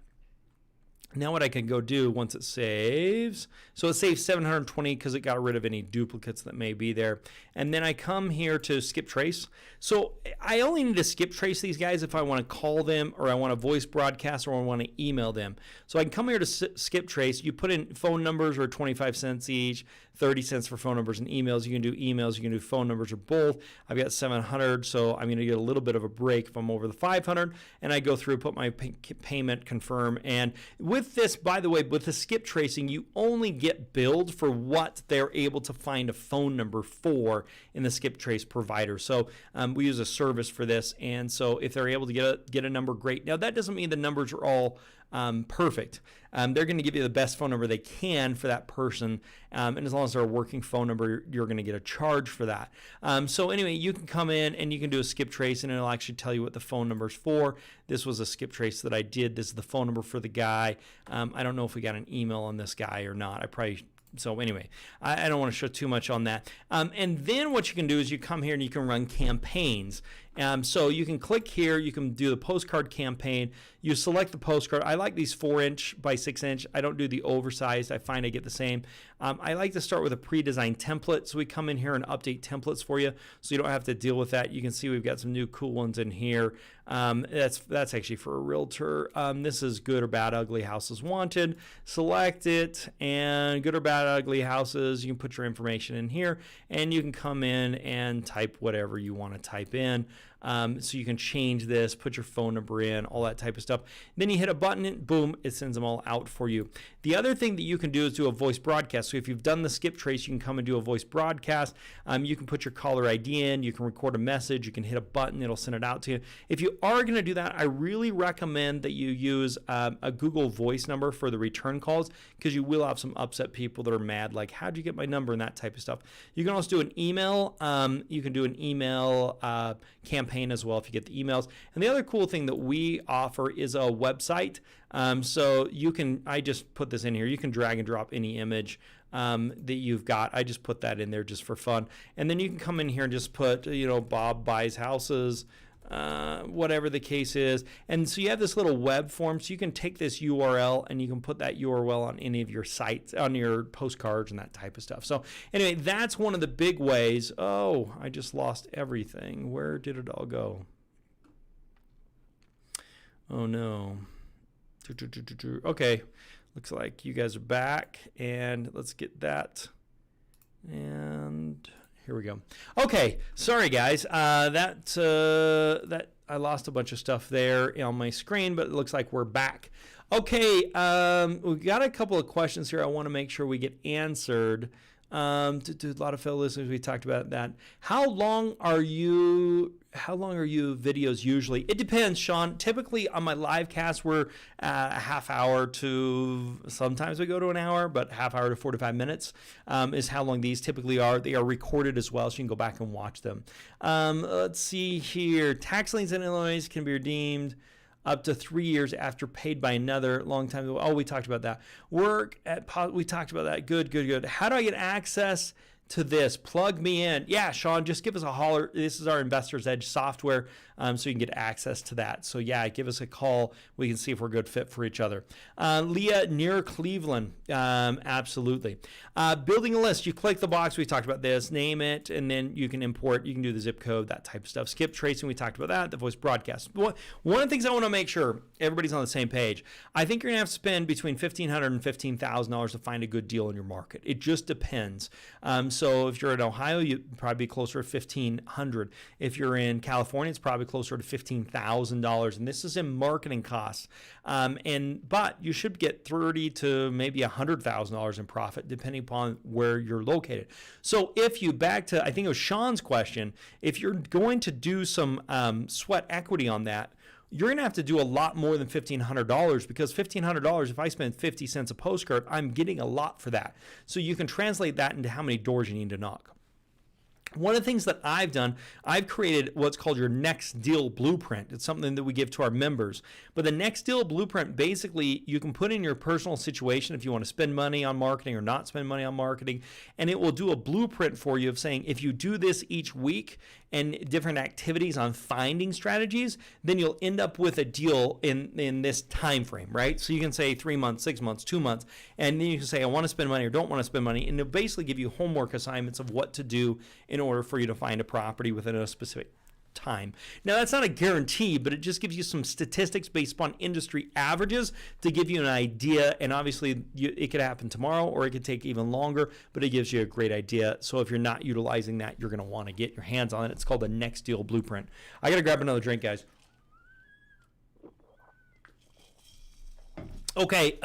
now what I can go do once it saves, so it saves 720 because it got rid of any duplicates that may be there. And then I come here to skip trace. So I only need to skip trace these guys if I want to call them, or I want to voice broadcast, or I want to email them. So I can come here to skip trace. You put in phone numbers or 25 cents each, 30 cents for phone numbers and emails. You can do emails, you can do phone numbers, or both. I've got 700, so I'm going to get a little bit of a break if I'm over the 500, and I go through, put my payment, confirm. And with this, by the way, with the skip tracing, you only get billed for what they're able to find a phone number for in the skip trace provider. So we use a service for this, and so if they're able to get a number, great. Now that doesn't mean the numbers are all perfect. They're going to give you the best phone number they can for that person, and as long as they're a working phone number, you're going to get a charge for that. So anyway, you can come in and you can do a skip trace, and it'll actually tell you what the phone number is for. This was a skip trace that I did. This is the phone number for the guy. I don't know if we got an email on this guy or not. So anyway, I don't want to show too much on that. And then what you can do is you come here and you can run campaigns. So you can click here, you can do the postcard campaign. You select the postcard. I like these 4-inch by 6-inch. I don't do the oversized. I find I get the same. I like to start with a pre-designed template. So we come in here and update templates for you, so you don't have to deal with that. You can see we've got some new cool ones in here. That's actually for a realtor. This is good or bad ugly houses wanted. Select it, and good or bad ugly houses. You can put your information in here, and you can come in and type whatever you want to type in. So you can change this, put your phone number in, all that type of stuff. Then you hit a button and boom, it sends them all out for you. The other thing that you can do is do a voice broadcast. So if you've done the skip trace, you can come and do a voice broadcast. You can put your caller ID in, you can record a message, you can hit a button, it'll send it out to you. If you are going to do that, I really recommend that you use a Google Voice number for the return calls, because you will have some upset people that are mad, like, how'd you get my number, and that type of stuff. You can also do an email. You can do an email campaign as well if you get the emails. And the other cool thing that we offer is a website. So you can, I just put this in here, you can drag and drop any image that you've got. I just put that in there just for fun. And then you can come in here and just put, Bob buys houses, whatever the case is. And so you have this little web form, so you can take this URL and you can put that URL on any of your sites, on your postcards and that type of stuff. So anyway, that's one of the big ways. Oh, I just lost everything. Where did it all go? Oh no. Okay, looks like you guys are back, and let's get that. And here we go. Okay, sorry guys. That I lost a bunch of stuff there on my screen, but it looks like we're back. Okay, we've got a couple of questions here I want to make sure we get answered. To a lot of fellow listeners, we talked about that. How long are you videos usually? It depends, Sean. Typically on my live cast, we're a half hour to, sometimes we go to an hour, but half hour to 45 minutes is how long these typically are. They are recorded as well, so you can go back and watch them. Let's see here. Tax liens in Illinois can be redeemed up to 3 years after paid by another, long time ago. Oh, we talked about that. We talked about that. Good. How do I get access to this? Plug me in. Yeah, Sean, just give us a holler. This is our Investor's Edge software, so you can get access to that. So yeah, give us a call. We can see if we're a good fit for each other. Leah, near Cleveland. Absolutely. Building a list. You click the box. We talked about this. Name it, and then you can import. You can do the zip code, that type of stuff. Skip tracing. We talked about that. The voice broadcast. One of the things I want to make sure everybody's on the same page. I think you're going to have to spend between $1,500 and $15,000 to find a good deal in your market. It just depends. So if you're in Ohio, you'd probably be closer to $1,500. If you're in California, it's probably closer to $15,000. And this is in marketing costs. But you should get $30,000 to maybe $100,000 in profit, depending upon where you're located. So if you, back to, I think it was Sean's question, if you're going to do some sweat equity on that, you're going to have to do a lot more than $1,500, because $1,500, if I spend 50 cents a postcard, I'm getting a lot for that. So you can translate that into how many doors you need to knock. One of the things that I've done, I've created what's called your next deal blueprint. It's something that we give to our members. But the next deal blueprint, basically, you can put in your personal situation if you want to spend money on marketing or not spend money on marketing. And it will do a blueprint for you of saying, if you do this each week and different activities on finding strategies, then you'll end up with a deal in this time frame, right? So you can say 3 months, 6 months, 2 months, and then you can say, I want to spend money or don't want to spend money. And it'll basically give you homework assignments of what to do in order for you to find a property within a specific time. Now, that's not a guarantee, but it just gives you some statistics based upon industry averages to give you an idea. And obviously, it could happen tomorrow, or it could take even longer, but it gives you a great idea. So if you're not utilizing that, you're going to want to get your hands on it. It's called the Next Deal Blueprint. I got to grab another drink, guys. Okay,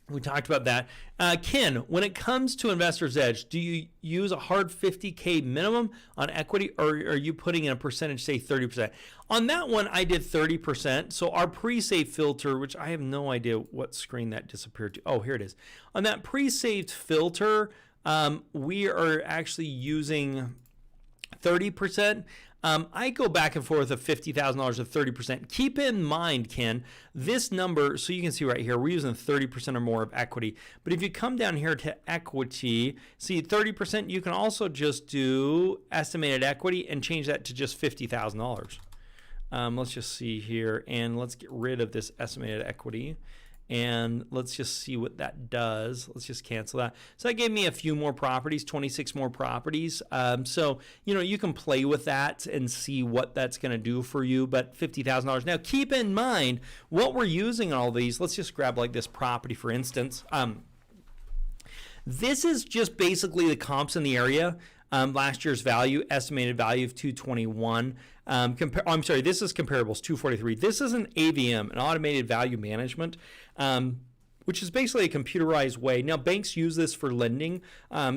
we talked about that. Ken, when it comes to Investor's Edge, do you use a hard 50K minimum on equity, or are you putting in a percentage, say 30%? On that one, I did 30%. So our pre-save filter, which I have no idea what screen that disappeared to. Oh, here it is. On that pre-saved filter, we are actually using 30%. I go back and forth of $50,000 of 30%. Keep in mind, Ken, this number, so you can see right here, we're using 30% or more of equity. But if you come down here to equity, see 30%, you can also just do estimated equity and change that to just $50,000. Let's just see here, and let's get rid of this estimated equity. And let's just see what that does. Let's just cancel that. So that gave me a few more properties, 26 more properties. So, you can play with that and see what that's going to do for you. But $50,000. Now, keep in mind what we're using all these. Let's just grab like this property, for instance. This is just basically the comps in the area. Last year's value, estimated value of 221. I'm sorry, this is comparables, 243. This is an AVM, an automated value management, which is basically a computerized way. Now, banks use this for lending,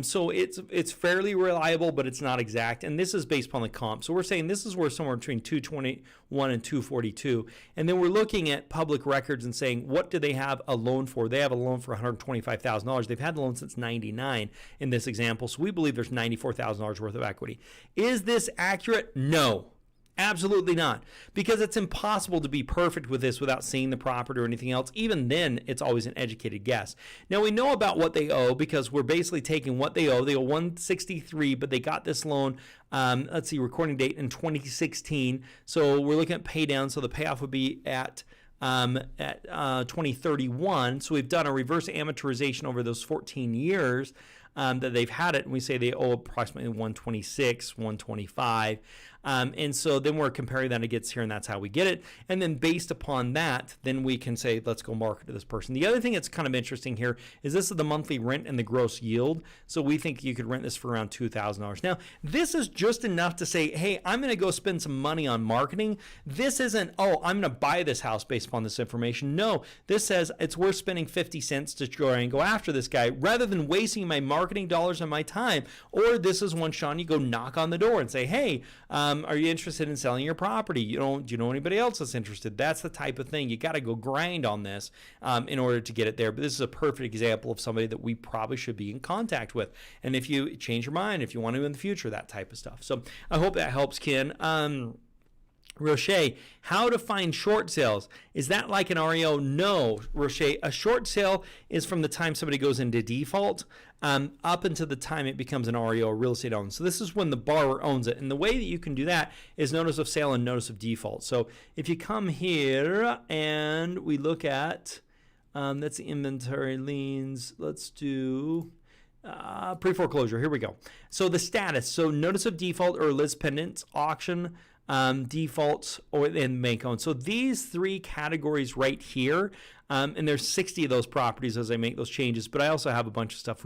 so it's fairly reliable, but it's not exact. And this is based upon the comp. So we're saying this is worth somewhere between 221 and 242. And then we're looking at public records and saying, what do they have a loan for? They have a loan for $125,000. They've had the loan since '99 in this example. So we believe there's $94,000 worth of equity. Is this accurate? No. Absolutely not, because it's impossible to be perfect with this without seeing the property or anything else. Even then, it's always an educated guess. Now, we know about what they owe because we're basically taking what they owe. They owe $163, but they got this loan, let's see, recording date in 2016. So we're looking at pay down. So the payoff would be at 2031. So we've done a reverse amortization over those 14 years that they've had it, and we say they owe approximately 126, 125. And so then we're comparing that against here, and that's how we get it. And then based upon that, then we can say, let's go market to this person. The other thing that's kind of interesting here is this is the monthly rent and the gross yield. So we think you could rent this for around $2,000. Now, this is just enough to say, hey, I'm going to go spend some money on marketing. This isn't, oh, I'm going to buy this house based upon this information. No, this says it's worth spending 50 cents to try and go after this guy rather than wasting my marketing dollars and my time. Or this is one, Sean, you go knock on the door and say, hey, are you interested in selling your property? Do you know anybody else that's interested? That's the type of thing. You got to go grind on this in order to get it there. But this is a perfect example of somebody that we probably should be in contact with. And if you change your mind, if you want to in the future, that type of stuff. So I hope that helps, Ken. Roche, how to find short sales. Is that like an REO? No, Roche. A short sale is from the time somebody goes into default up until the time it becomes an REO, real estate owned. So this is when the borrower owns it. And the way that you can do that is notice of sale and notice of default. So if you come here and we look at, that's the inventory liens. Let's do pre-foreclosure. Here we go. So the status. So notice of default or list pendants, auction, defaults, or in bank owned. So these three categories right here, and there's 60 of those properties as I make those changes, but I also have a bunch of stuff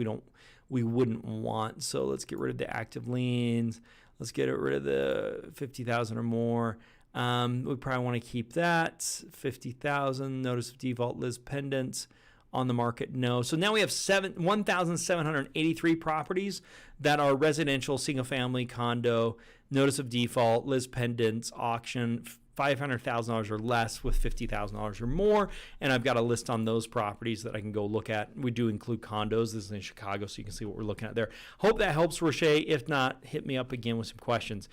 we we wouldn't want. So let's get rid of the active liens. Let's get rid of the 50,000 or more. We probably want to keep that 50,000. Notice of default, list pendants. On the market, no. So now we have 1,783 properties that are residential, single-family, condo, notice of default, list pendants, auction, $500,000 or less with $50,000 or more. And I've got a list on those properties that I can go look at. We do include condos. This is in Chicago, so you can see what we're looking at there. Hope that helps, Roche. If not, hit me up again with some questions.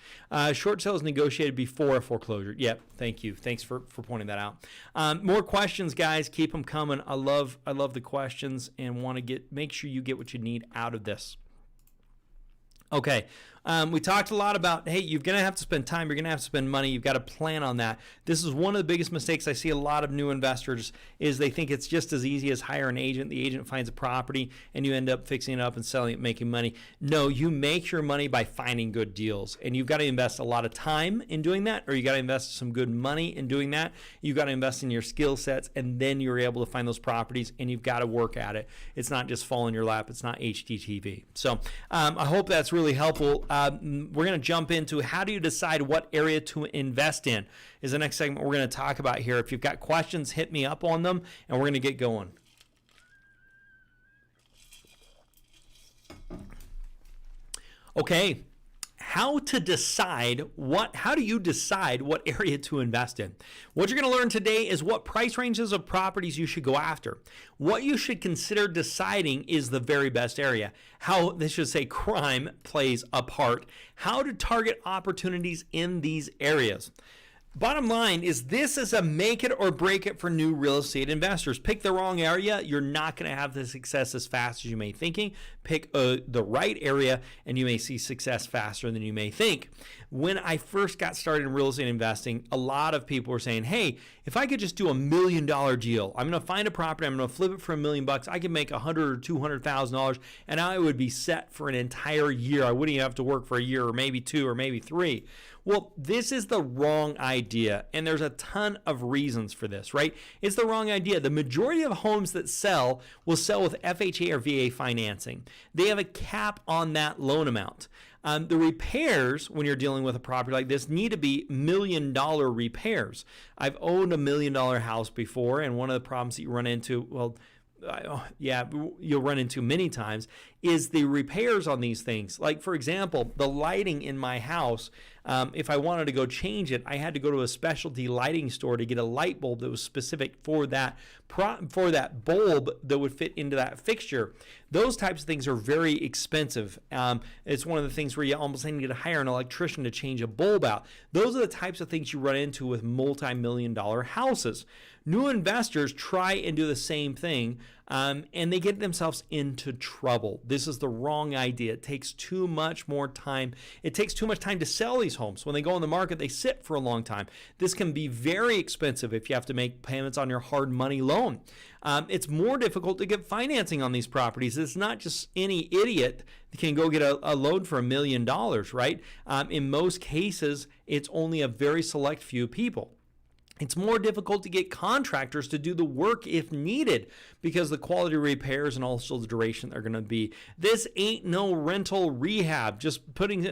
Short sales negotiated before a foreclosure. Yep, thank you. Thanks for pointing that out. More questions, guys. Keep them coming. I love the questions and want to make sure you get what you need out of this. Okay, we talked a lot about, hey, you're going to have to spend time, you're going to have to spend money, you've got to plan on that. This is one of the biggest mistakes I see a lot of new investors is they think it's just as easy as hire an agent. The agent finds a property and you end up fixing it up and selling it, making money. No, you make your money by finding good deals, and you've got to invest a lot of time in doing that, or you got to invest some good money in doing that. You've got to invest in your skill sets, and then you're able to find those properties, and you've got to work at it. It's not just fall in your lap. It's not HGTV. So I hope that's really helpful. We're going to jump into how do you decide what area to invest in is the next segment we're going to talk about here. If you've got questions, hit me up on them, and we're going to get going. Okay, how do you decide what area to invest in? What you're going to learn today is what price ranges of properties you should go after. What you should consider deciding is the very best area. How, they should say, crime plays a part. How to target opportunities in these areas. Bottom line is this is a make it or break it for new real estate investors. Pick the wrong area, you're not going to have the success as fast as you may thinking. Pick the right area and you may see success faster than you may think. When I first got started in real estate investing, a lot of people were saying, hey, if I could just do $1 million deal, I'm going to find a property, I'm going to flip it for $1 million, I can make $100,000 or $200,000 and I would be set for an entire year. I wouldn't even have to work for a year or maybe 2 or maybe 3. Well, this is the wrong idea, and there's a ton of reasons for this, right? It's the wrong idea. The majority of homes that sell will sell with FHA or VA financing. They have a cap on that loan amount. The repairs, when you're dealing with a property like this, need to be $1 million repairs. I've owned $1 million house before, and one of the problems that you run into, you'll run into many times, is the repairs on these things. Like, for example, the lighting in my house, if I wanted to go change it, I had to go to a specialty lighting store to get a light bulb that was specific for that bulb that would fit into that fixture. Those types of things are very expensive. It's one of the things where you almost need to hire an electrician to change a bulb out. Those are the types of things you run into with multi-million-dollar houses. New investors try and do the same thing, and they get themselves into trouble. This is the wrong idea. It takes too much more time. It takes too much time to sell these homes. When they go on the market, they sit for a long time. This can be very expensive if you have to make payments on your hard money loan. It's more difficult to get financing on these properties. It's not just any idiot that can go get a loan for $1 million, right? In most cases, it's only a very select few people. It's more difficult to get contractors to do the work if needed because the quality repairs and also the duration they're going to be. This ain't no rental rehab. Just putting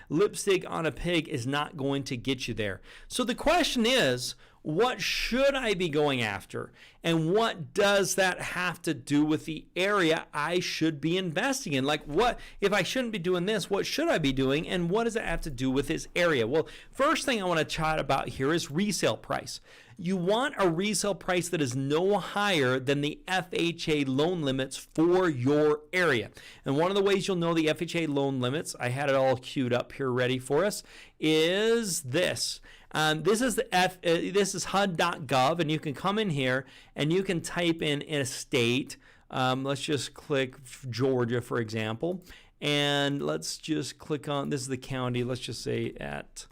lipstick on a pig is not going to get you there. So the question is, what should I be going after? And what does that have to do with the area I should be investing in? Like, what if I shouldn't be doing this, what should I be doing? And what does it have to do with this area? Well, first thing I want to chat about here is resale price. You want a resale price that is no higher than the FHA loan limits for your area. And one of the ways you'll know the FHA loan limits, I had it all queued up here ready for us, is this. This is HUD.gov, and you can come in here and you can type in a state. Let's just click Georgia, for example, and let's just click on, this is the county, let's just say at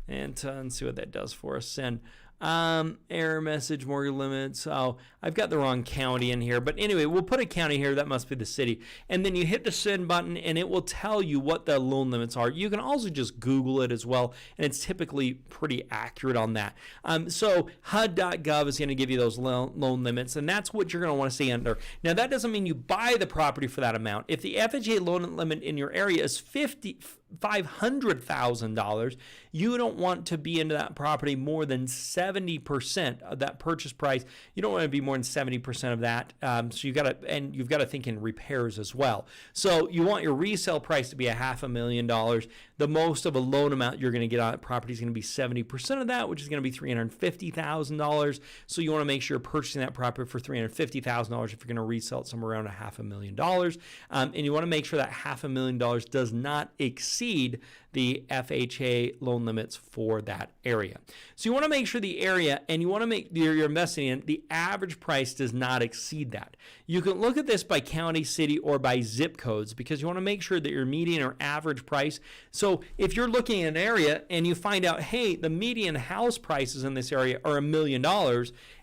Atlanta, and see what that does for us. And Error message, mortgage limits. Oh, I've got the wrong county in here. But anyway, we'll put a county here. That must be the city. And then you hit the send button, and it will tell you what the loan limits are. You can also just Google it as well, and it's typically pretty accurate on that. So HUD.gov is going to give you those loan limits, and that's what you're going to want to stay under. Now, that doesn't mean you buy the property for that amount. If the FHA loan limit in your area is $500,000, you don't want to be into that property more than 70% of that purchase price. You don't want to be more than 70% of that. So you've got to think in repairs as well. So you want your resale price to be $500,000. The most of a loan amount you're going to get on that property is going to be 70% of that, which is going to be $350,000. So you want to make sure you're purchasing that property for $350,000 if you're going to resell it somewhere around $500,000. And you want to make sure that $500,000 does not exceed the FHA loan limits for that area. So you want to make sure the area, and you want to make you're investing in, the average price does not exceed that. You can look at this by county, city, or by zip codes, because you want to make sure that your median or average price. So if you're looking at an area and you find out, hey, the median house prices in this area are $1 million,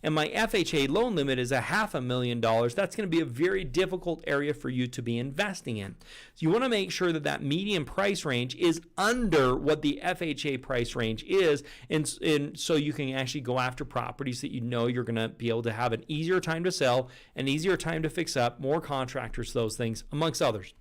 and my FHA loan limit is $500,000, that's going to be a very difficult area for you to be investing in. So you want to make sure that that median price range is under what the FHA price range is, and so you can actually go after properties that you know you're going to be able to have an easier time to sell, an easier time to fix up, more contractors, those things, amongst others.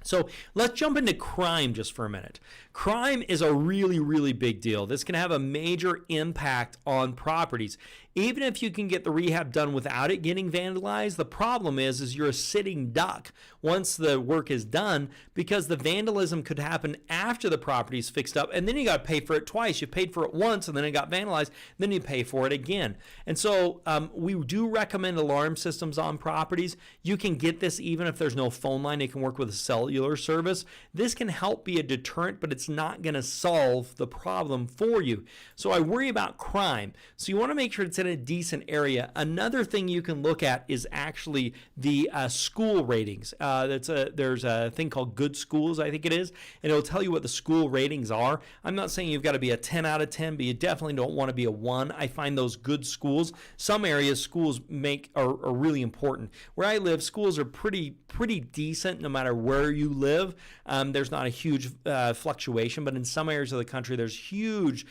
So let's jump into crime just for a minute. Crime is a really, really big deal. This can have a major impact on properties. Even if you can get the rehab done without it getting vandalized, the problem is you're a sitting duck once the work is done, because the vandalism could happen after the property is fixed up, and then you got to pay for it twice. You paid for it once, and then it got vandalized, then you pay for it again. And so we do recommend alarm systems on properties. You can get this even if there's no phone line. It can work with a cellular service. This can help be a deterrent, but it's not going to solve the problem for you. So I worry about crime. So you want to make sure it's in a decent area. Another thing you can look at is actually the school ratings. There's a thing called Good Schools, I think it is, and it'll tell you what the school ratings are. I'm not saying you've got to be a 10 out of 10, but you definitely don't want to be a 1. I find those good schools. Some areas schools are really important. Where I live, schools are pretty decent no matter where you live. There's not a huge fluctuation, but in some areas of the country there's huge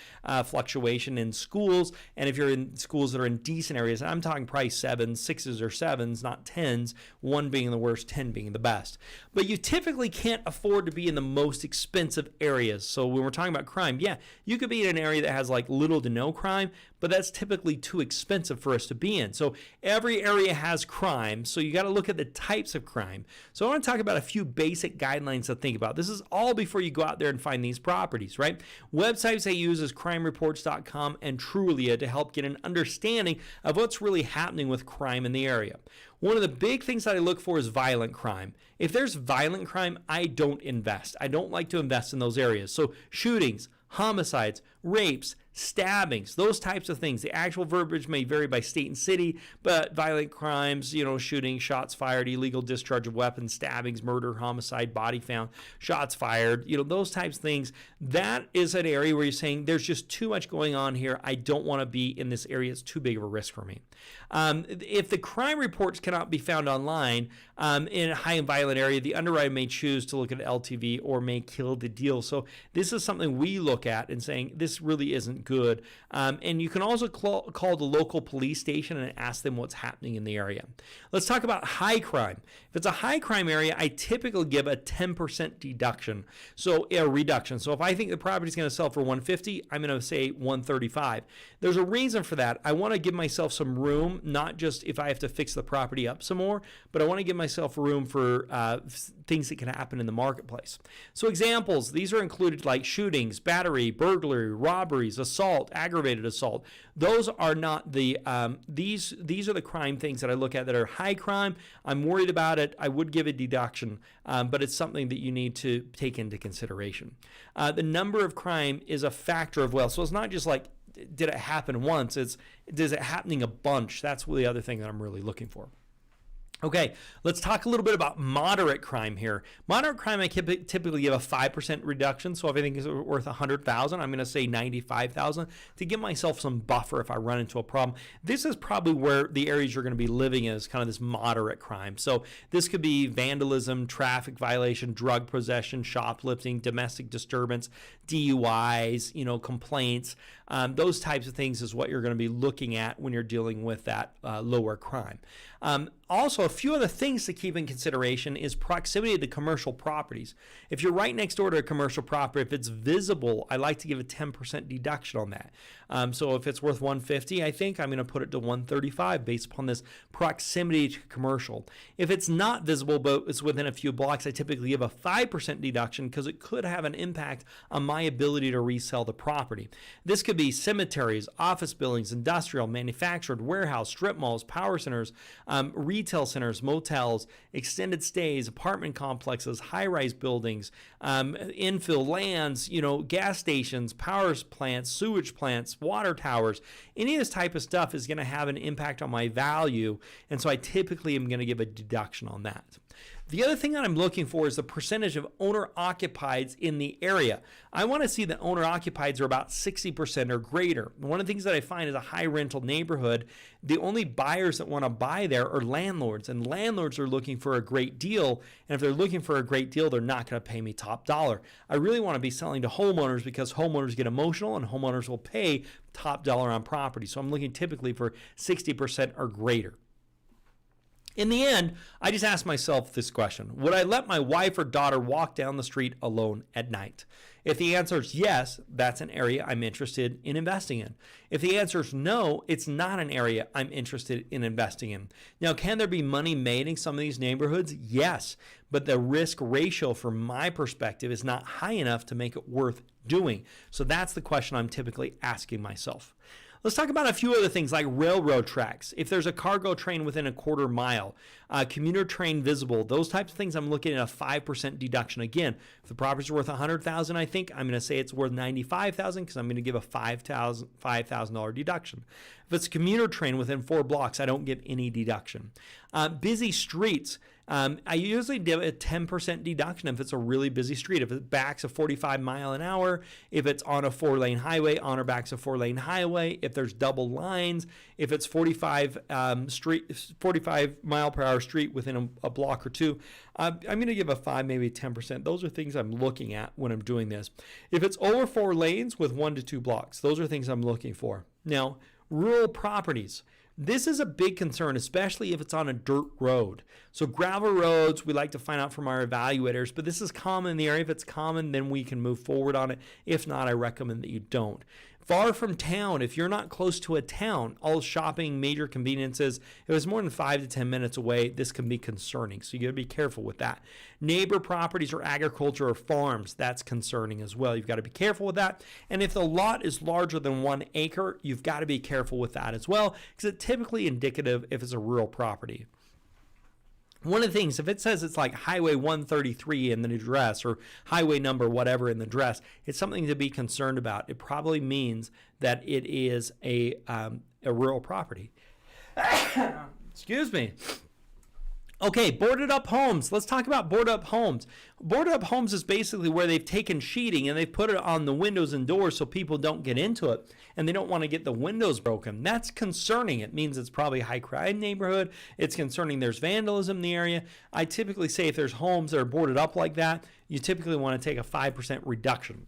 fluctuation in schools, and if you're in schools that are in decent areas, and I'm talking probably 7s, 6s or 7s, not 10s, 1 being the worst, 10 being the best. But you typically can't afford to be in the most expensive areas. So when we're talking about crime, yeah, you could be in an area that has like little to no crime, but that's typically too expensive for us to be in. So every area has crime, so you got to look at the types of crime. So I want to talk about a few basic guidelines to think about. This is all before you go out there and find these properties, right? Websites I use is crimereports.com and Trulia to help get an understanding of what's really happening with crime in the area. One of the big things that I look for is violent crime. If there's violent crime, I don't invest. I don't like to invest in those areas. So shootings, homicides, rapes, stabbings, those types of things. The actual verbiage may vary by state and city, but violent crimes, shooting, shots fired, illegal discharge of weapons, stabbings, murder, homicide, body found, shots fired, those types of things. That is an area where you're saying there's just too much going on here. I don't want to be in this area. It's too big of a risk for me. If the crime reports cannot be found online in a high and violent area, the underwriter may choose to look at LTV or may kill the deal. So this is something we look at and saying this really isn't good. And you can also call the local police station and ask them what's happening in the area. Let's talk about high crime. If it's a high crime area, I typically give a 10% deduction. So a reduction. So if I think the property is going to sell for $150, I'm going to say $135. There's a reason for that. I want to give myself some room, not just if I have to fix the property up some more, but I want to give myself room for things that can happen in the marketplace. So examples, these are included like shootings, battery, burglary, robberies, assault, aggravated assault. Those are not the, these are the crime things that I look at that are high crime. I'm worried about it. I would give a deduction, but it's something that you need to take into consideration. The number of crime is a factor of wealth. So it's not just like, did it happen once? Is it happening a bunch? That's the other thing that I'm really looking for. Okay, let's talk a little bit about moderate crime here. Moderate crime, I typically give a 5% reduction. So if I think it's worth 100,000, I'm going to say 95,000 to give myself some buffer if I run into a problem. This is probably where the areas you're going to be living in is kind of this moderate crime. So this could be vandalism, traffic violation, drug possession, shoplifting, domestic disturbance, DUIs, complaints. Those types of things is what you're going to be looking at when you're dealing with that lower crime. Also, a few other things to keep in consideration is proximity to commercial properties. If you're right next door to a commercial property, if it's visible, I like to give a 10% deduction on that. So if it's worth 150, I think I'm going to put it to 135 based upon this proximity to commercial. If it's not visible, but it's within a few blocks, I typically give a 5% deduction because it could have an impact on my ability to resell the property. This could be cemeteries, office buildings, industrial, manufactured, warehouse, strip malls, power centers, retail centers, motels, extended stays, apartment complexes, high-rise buildings, infill lands, gas stations, power plants, sewage plants, water towers. Any of this type of stuff is going to have an impact on my value, and so I typically am going to give a deduction on that. The other thing that I'm looking for is the percentage of owner-occupieds in the area. I want to see that owner-occupieds are about 60% or greater. One of the things that I find is a high rental neighborhood, the only buyers that want to buy there are landlords, and landlords are looking for a great deal, and if they're looking for a great deal, they're not going to pay me top dollar. I really want to be selling to homeowners because homeowners get emotional, and homeowners will pay top dollar on property. So I'm looking typically for 60% or greater. In the end, I just asked myself this question: would I let my wife or daughter walk down the street alone at night? If the answer is yes, that's an area I'm interested in investing in. If the answer is no, it's not an area I'm interested in investing in. Now, can there be money made in some of these neighborhoods? Yes, but the risk ratio from my perspective is not high enough to make it worth doing. So that's the question I'm typically asking myself. Let's talk about a few other things like railroad tracks. If there's a cargo train within a quarter mile, commuter train visible, those types of things, I'm looking at a 5% deduction. Again, if the property's worth $100,000, I think I'm going to say it's worth $95,000 because I'm going to give a $5,000 deduction. If it's a commuter train within 4 blocks, I don't give any deduction. Busy streets. I usually give a 10% deduction if it's a really busy street. If it backs a 45 mile an hour, if it's on a 4-lane highway, on or backs a 4-lane highway, if there's double lines, if it's 45 mile per hour street within a block or two, I'm going to give a 5, maybe 10%. Those are things I'm looking at when I'm doing this. If it's over 4 lanes with 1 to 2 blocks, those are things I'm looking for. Now, rural properties. This is a big concern, especially if it's on a dirt road. So gravel roads, we like to find out from our evaluators, but this is common in the area. If it's common, then we can move forward on it. If not, I recommend that you don't. Far from town, if you're not close to a town, all shopping, major conveniences, if it's more than 5 to 10 minutes away, this can be concerning. So you got to be careful with that. Neighbor properties or agriculture or farms, that's concerning as well. You've got to be careful with that. And if the lot is larger than 1 acre, you've got to be careful with that as well, because it's typically indicative if it's a rural property. One of the things, if it says it's like Highway 133 in the address or highway number whatever in the address, it's something to be concerned about. It probably means that it is a rural property. Excuse me. Okay, boarded up homes. Let's talk about boarded up homes. Boarded up homes is basically where they've taken sheeting and they've put it on the windows and doors so people don't get into it and they don't want to get the windows broken. That's concerning. It means it's probably a high crime neighborhood. It's concerning there's vandalism in the area. I typically say if there's homes that are boarded up like that, you typically want to take a 5%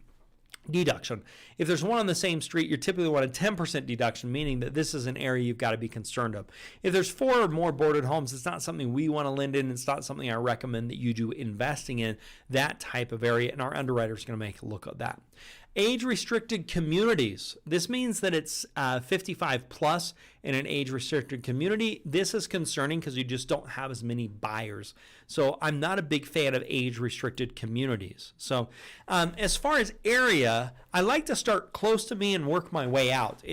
deduction. If there's one on the same street, you typically want a 10% deduction, meaning that this is an area you've got to be concerned of. If there's 4 or more boarded homes, it's not something we want to lend in. It's not something I recommend that you do investing in that type of area, and our underwriter is going to make a look at that. Age-restricted communities. This means that it's 55 plus in an age-restricted community. This is concerning because you just don't have as many buyers. So I'm not a big fan of age-restricted communities. So as far as area, I like to start close to me and work my way out.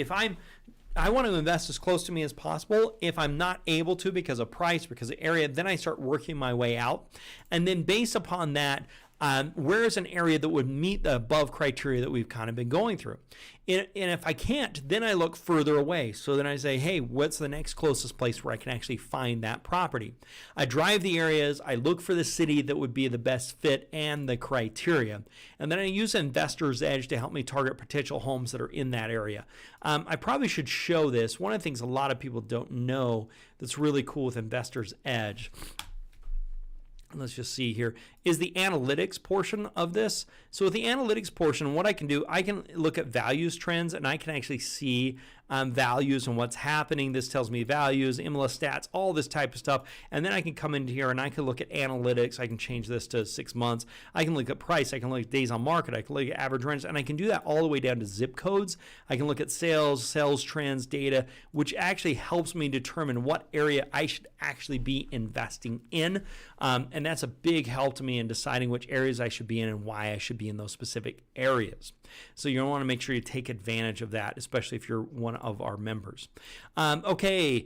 I want to invest as close to me as possible. If I'm not able to because of price, because of area, then I start working my way out. And then based upon that, where is an area that would meet the above criteria that we've kind of been going through. And if I can't, then I look further away. So then I say, hey, what's the next closest place where I can actually find that property? I drive the areas, I look for the city that would be the best fit and the criteria. And then I use Investor's Edge to help me target potential homes that are in that area. I probably should show this. One of the things a lot of people don't know that's really cool with Investor's Edge, let's just see here, is the analytics portion of this. So with the analytics portion, what I can do, I can look at values trends, and I can actually see values and what's happening. This tells me values, MLS stats, all this type of stuff. And then I can come into here and I can look at analytics. I can change this to 6 months. I can look at price. I can look at days on market. I can look at average rents, and I can do that all the way down to zip codes. I can look at sales trends data, which actually helps me determine what area I should actually be investing in. And that's a big help to me in deciding which areas I should be in and why I should be in those specific areas. So you want to make sure you take advantage of that, especially if you're one of our members. If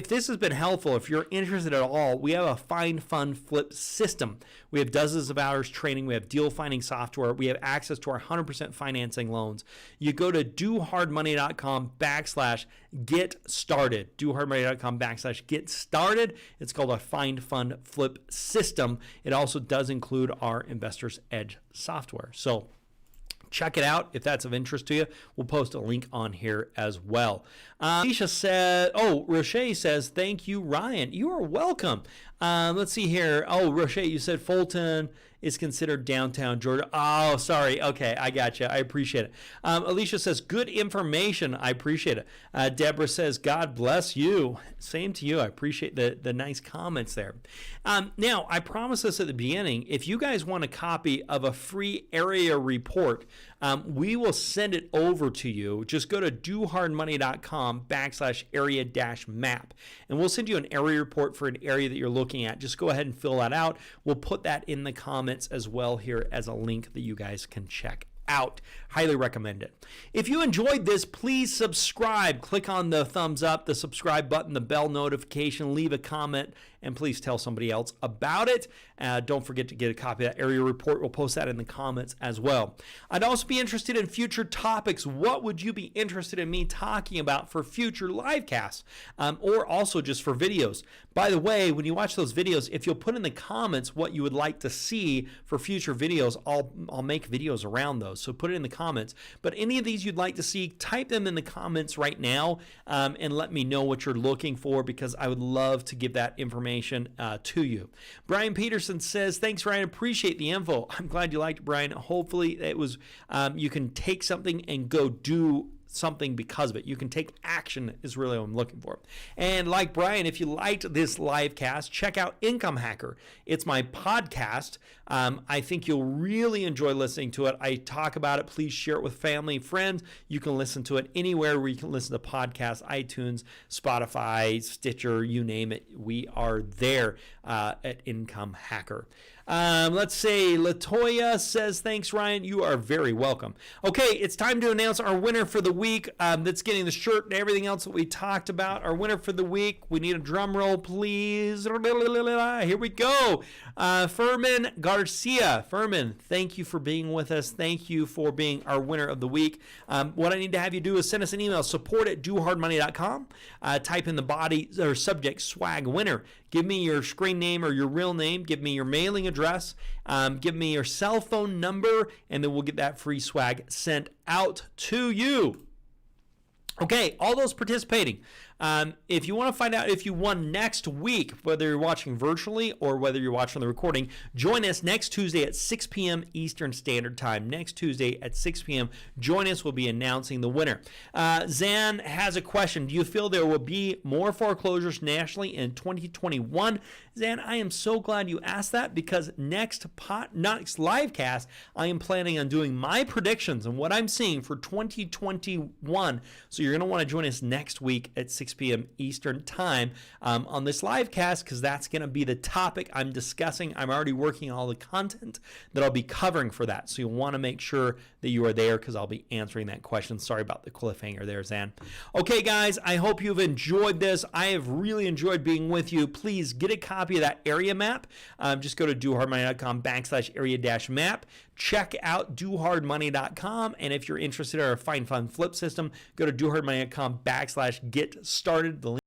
this has been helpful, if you're interested at all, we have a find, fund, flip system. We have dozens of hours training. We have deal finding software. We have access to our 100% financing loans. You go to dohardmoney.com/get started. dohardmoney.com/get started. It's called a find, fund, flip system. It also does include our Investor's Edge software. So check it out if that's of interest to you. We'll post a link on here as well. Alicia said, Roche says, thank you, Ryan. You are welcome. Let's see here. Roche, you said Fulton is considered downtown Georgia. Oh, sorry. Okay, I got you. I appreciate it. Alicia says, good information. I appreciate it. Deborah says, God bless you. Same to you. I appreciate the nice comments there. Now, I promised this at the beginning. If you guys want a copy of a free area report, we will send it over to you. Just go to dohardmoney.com/area-map, and we'll send you an area report for an area that you're looking at. Just go ahead and fill that out. We'll put that in the comments as well here as a link that you guys can check out. Highly recommend it. If you enjoyed this, please subscribe. Click on the thumbs up, the subscribe button, the bell notification, leave a comment, and please tell somebody else about it. Don't forget to get a copy of that area report. We'll post that in the comments as well. I'd also be interested in future topics. What would you be interested in me talking about for future live casts, or also just for videos? By the way, when you watch those videos, if you'll put in the comments what you would like to see for future videos, I'll make videos around those. So put it in the comments. But any of these you'd like to see, type them in the comments right now, and let me know what you're looking for, because I would love to give that information to you. Brian Peterson says, thanks, Ryan. Appreciate the info. I'm glad you liked it, Brian. Hopefully it was you can take something and go do something because of it. You can take action is really what I'm looking for. And like Brian, if you liked this live cast, check out Income Hacker. It's my podcast. I think you'll really enjoy listening to it. I talk about it. Please share it with family, friends. You can listen to it anywhere where you can listen to podcasts, iTunes, Spotify, Stitcher, you name it. We are there at Income Hacker. Let's say Latoya says, thanks, Ryan. You are very welcome. Okay, it's time to announce our winner for the week that's getting the shirt and everything else that we talked about. Our winner for the week, we need a drum roll, please. Here we go. Furman Garcia. Furman, thank you for being with us. Thank you for being our winner of the week. What I need to have you do is send us an email, support@dohardmoney.com. Type in the body or subject swag winner. Give me your screen name or your real name. Give me your mailing address. Give me your cell phone number, and then we'll get that free swag sent out to you. Okay, all those participating. If you want to find out if you won next week, whether you're watching virtually or whether you're watching the recording, join us next Tuesday at 6 p.m. Eastern Standard Time. Next Tuesday at 6 p.m. Join us. We'll be announcing the winner. Zan has a question. Do you feel there will be more foreclosures nationally in 2021? Zan, I am so glad you asked that, because next live cast, I am planning on doing my predictions and what I'm seeing for 2021. So you're going to want to join us next week at 6 6 p.m. Eastern time on this live cast, because that's going to be the topic I'm discussing. I'm already working on all the content that I'll be covering for that. So you'll want to make sure that you are there, because I'll be answering that question. Sorry about the cliffhanger there, Zan. Okay, guys, I hope you've enjoyed this. I have really enjoyed being with you. Please get a copy of that area map. Just go to dohardmoney.com/area-map. Check out dohardmoney.com. And if you're interested in our fine fun flip system, go to dohardmoney.com/get started. The link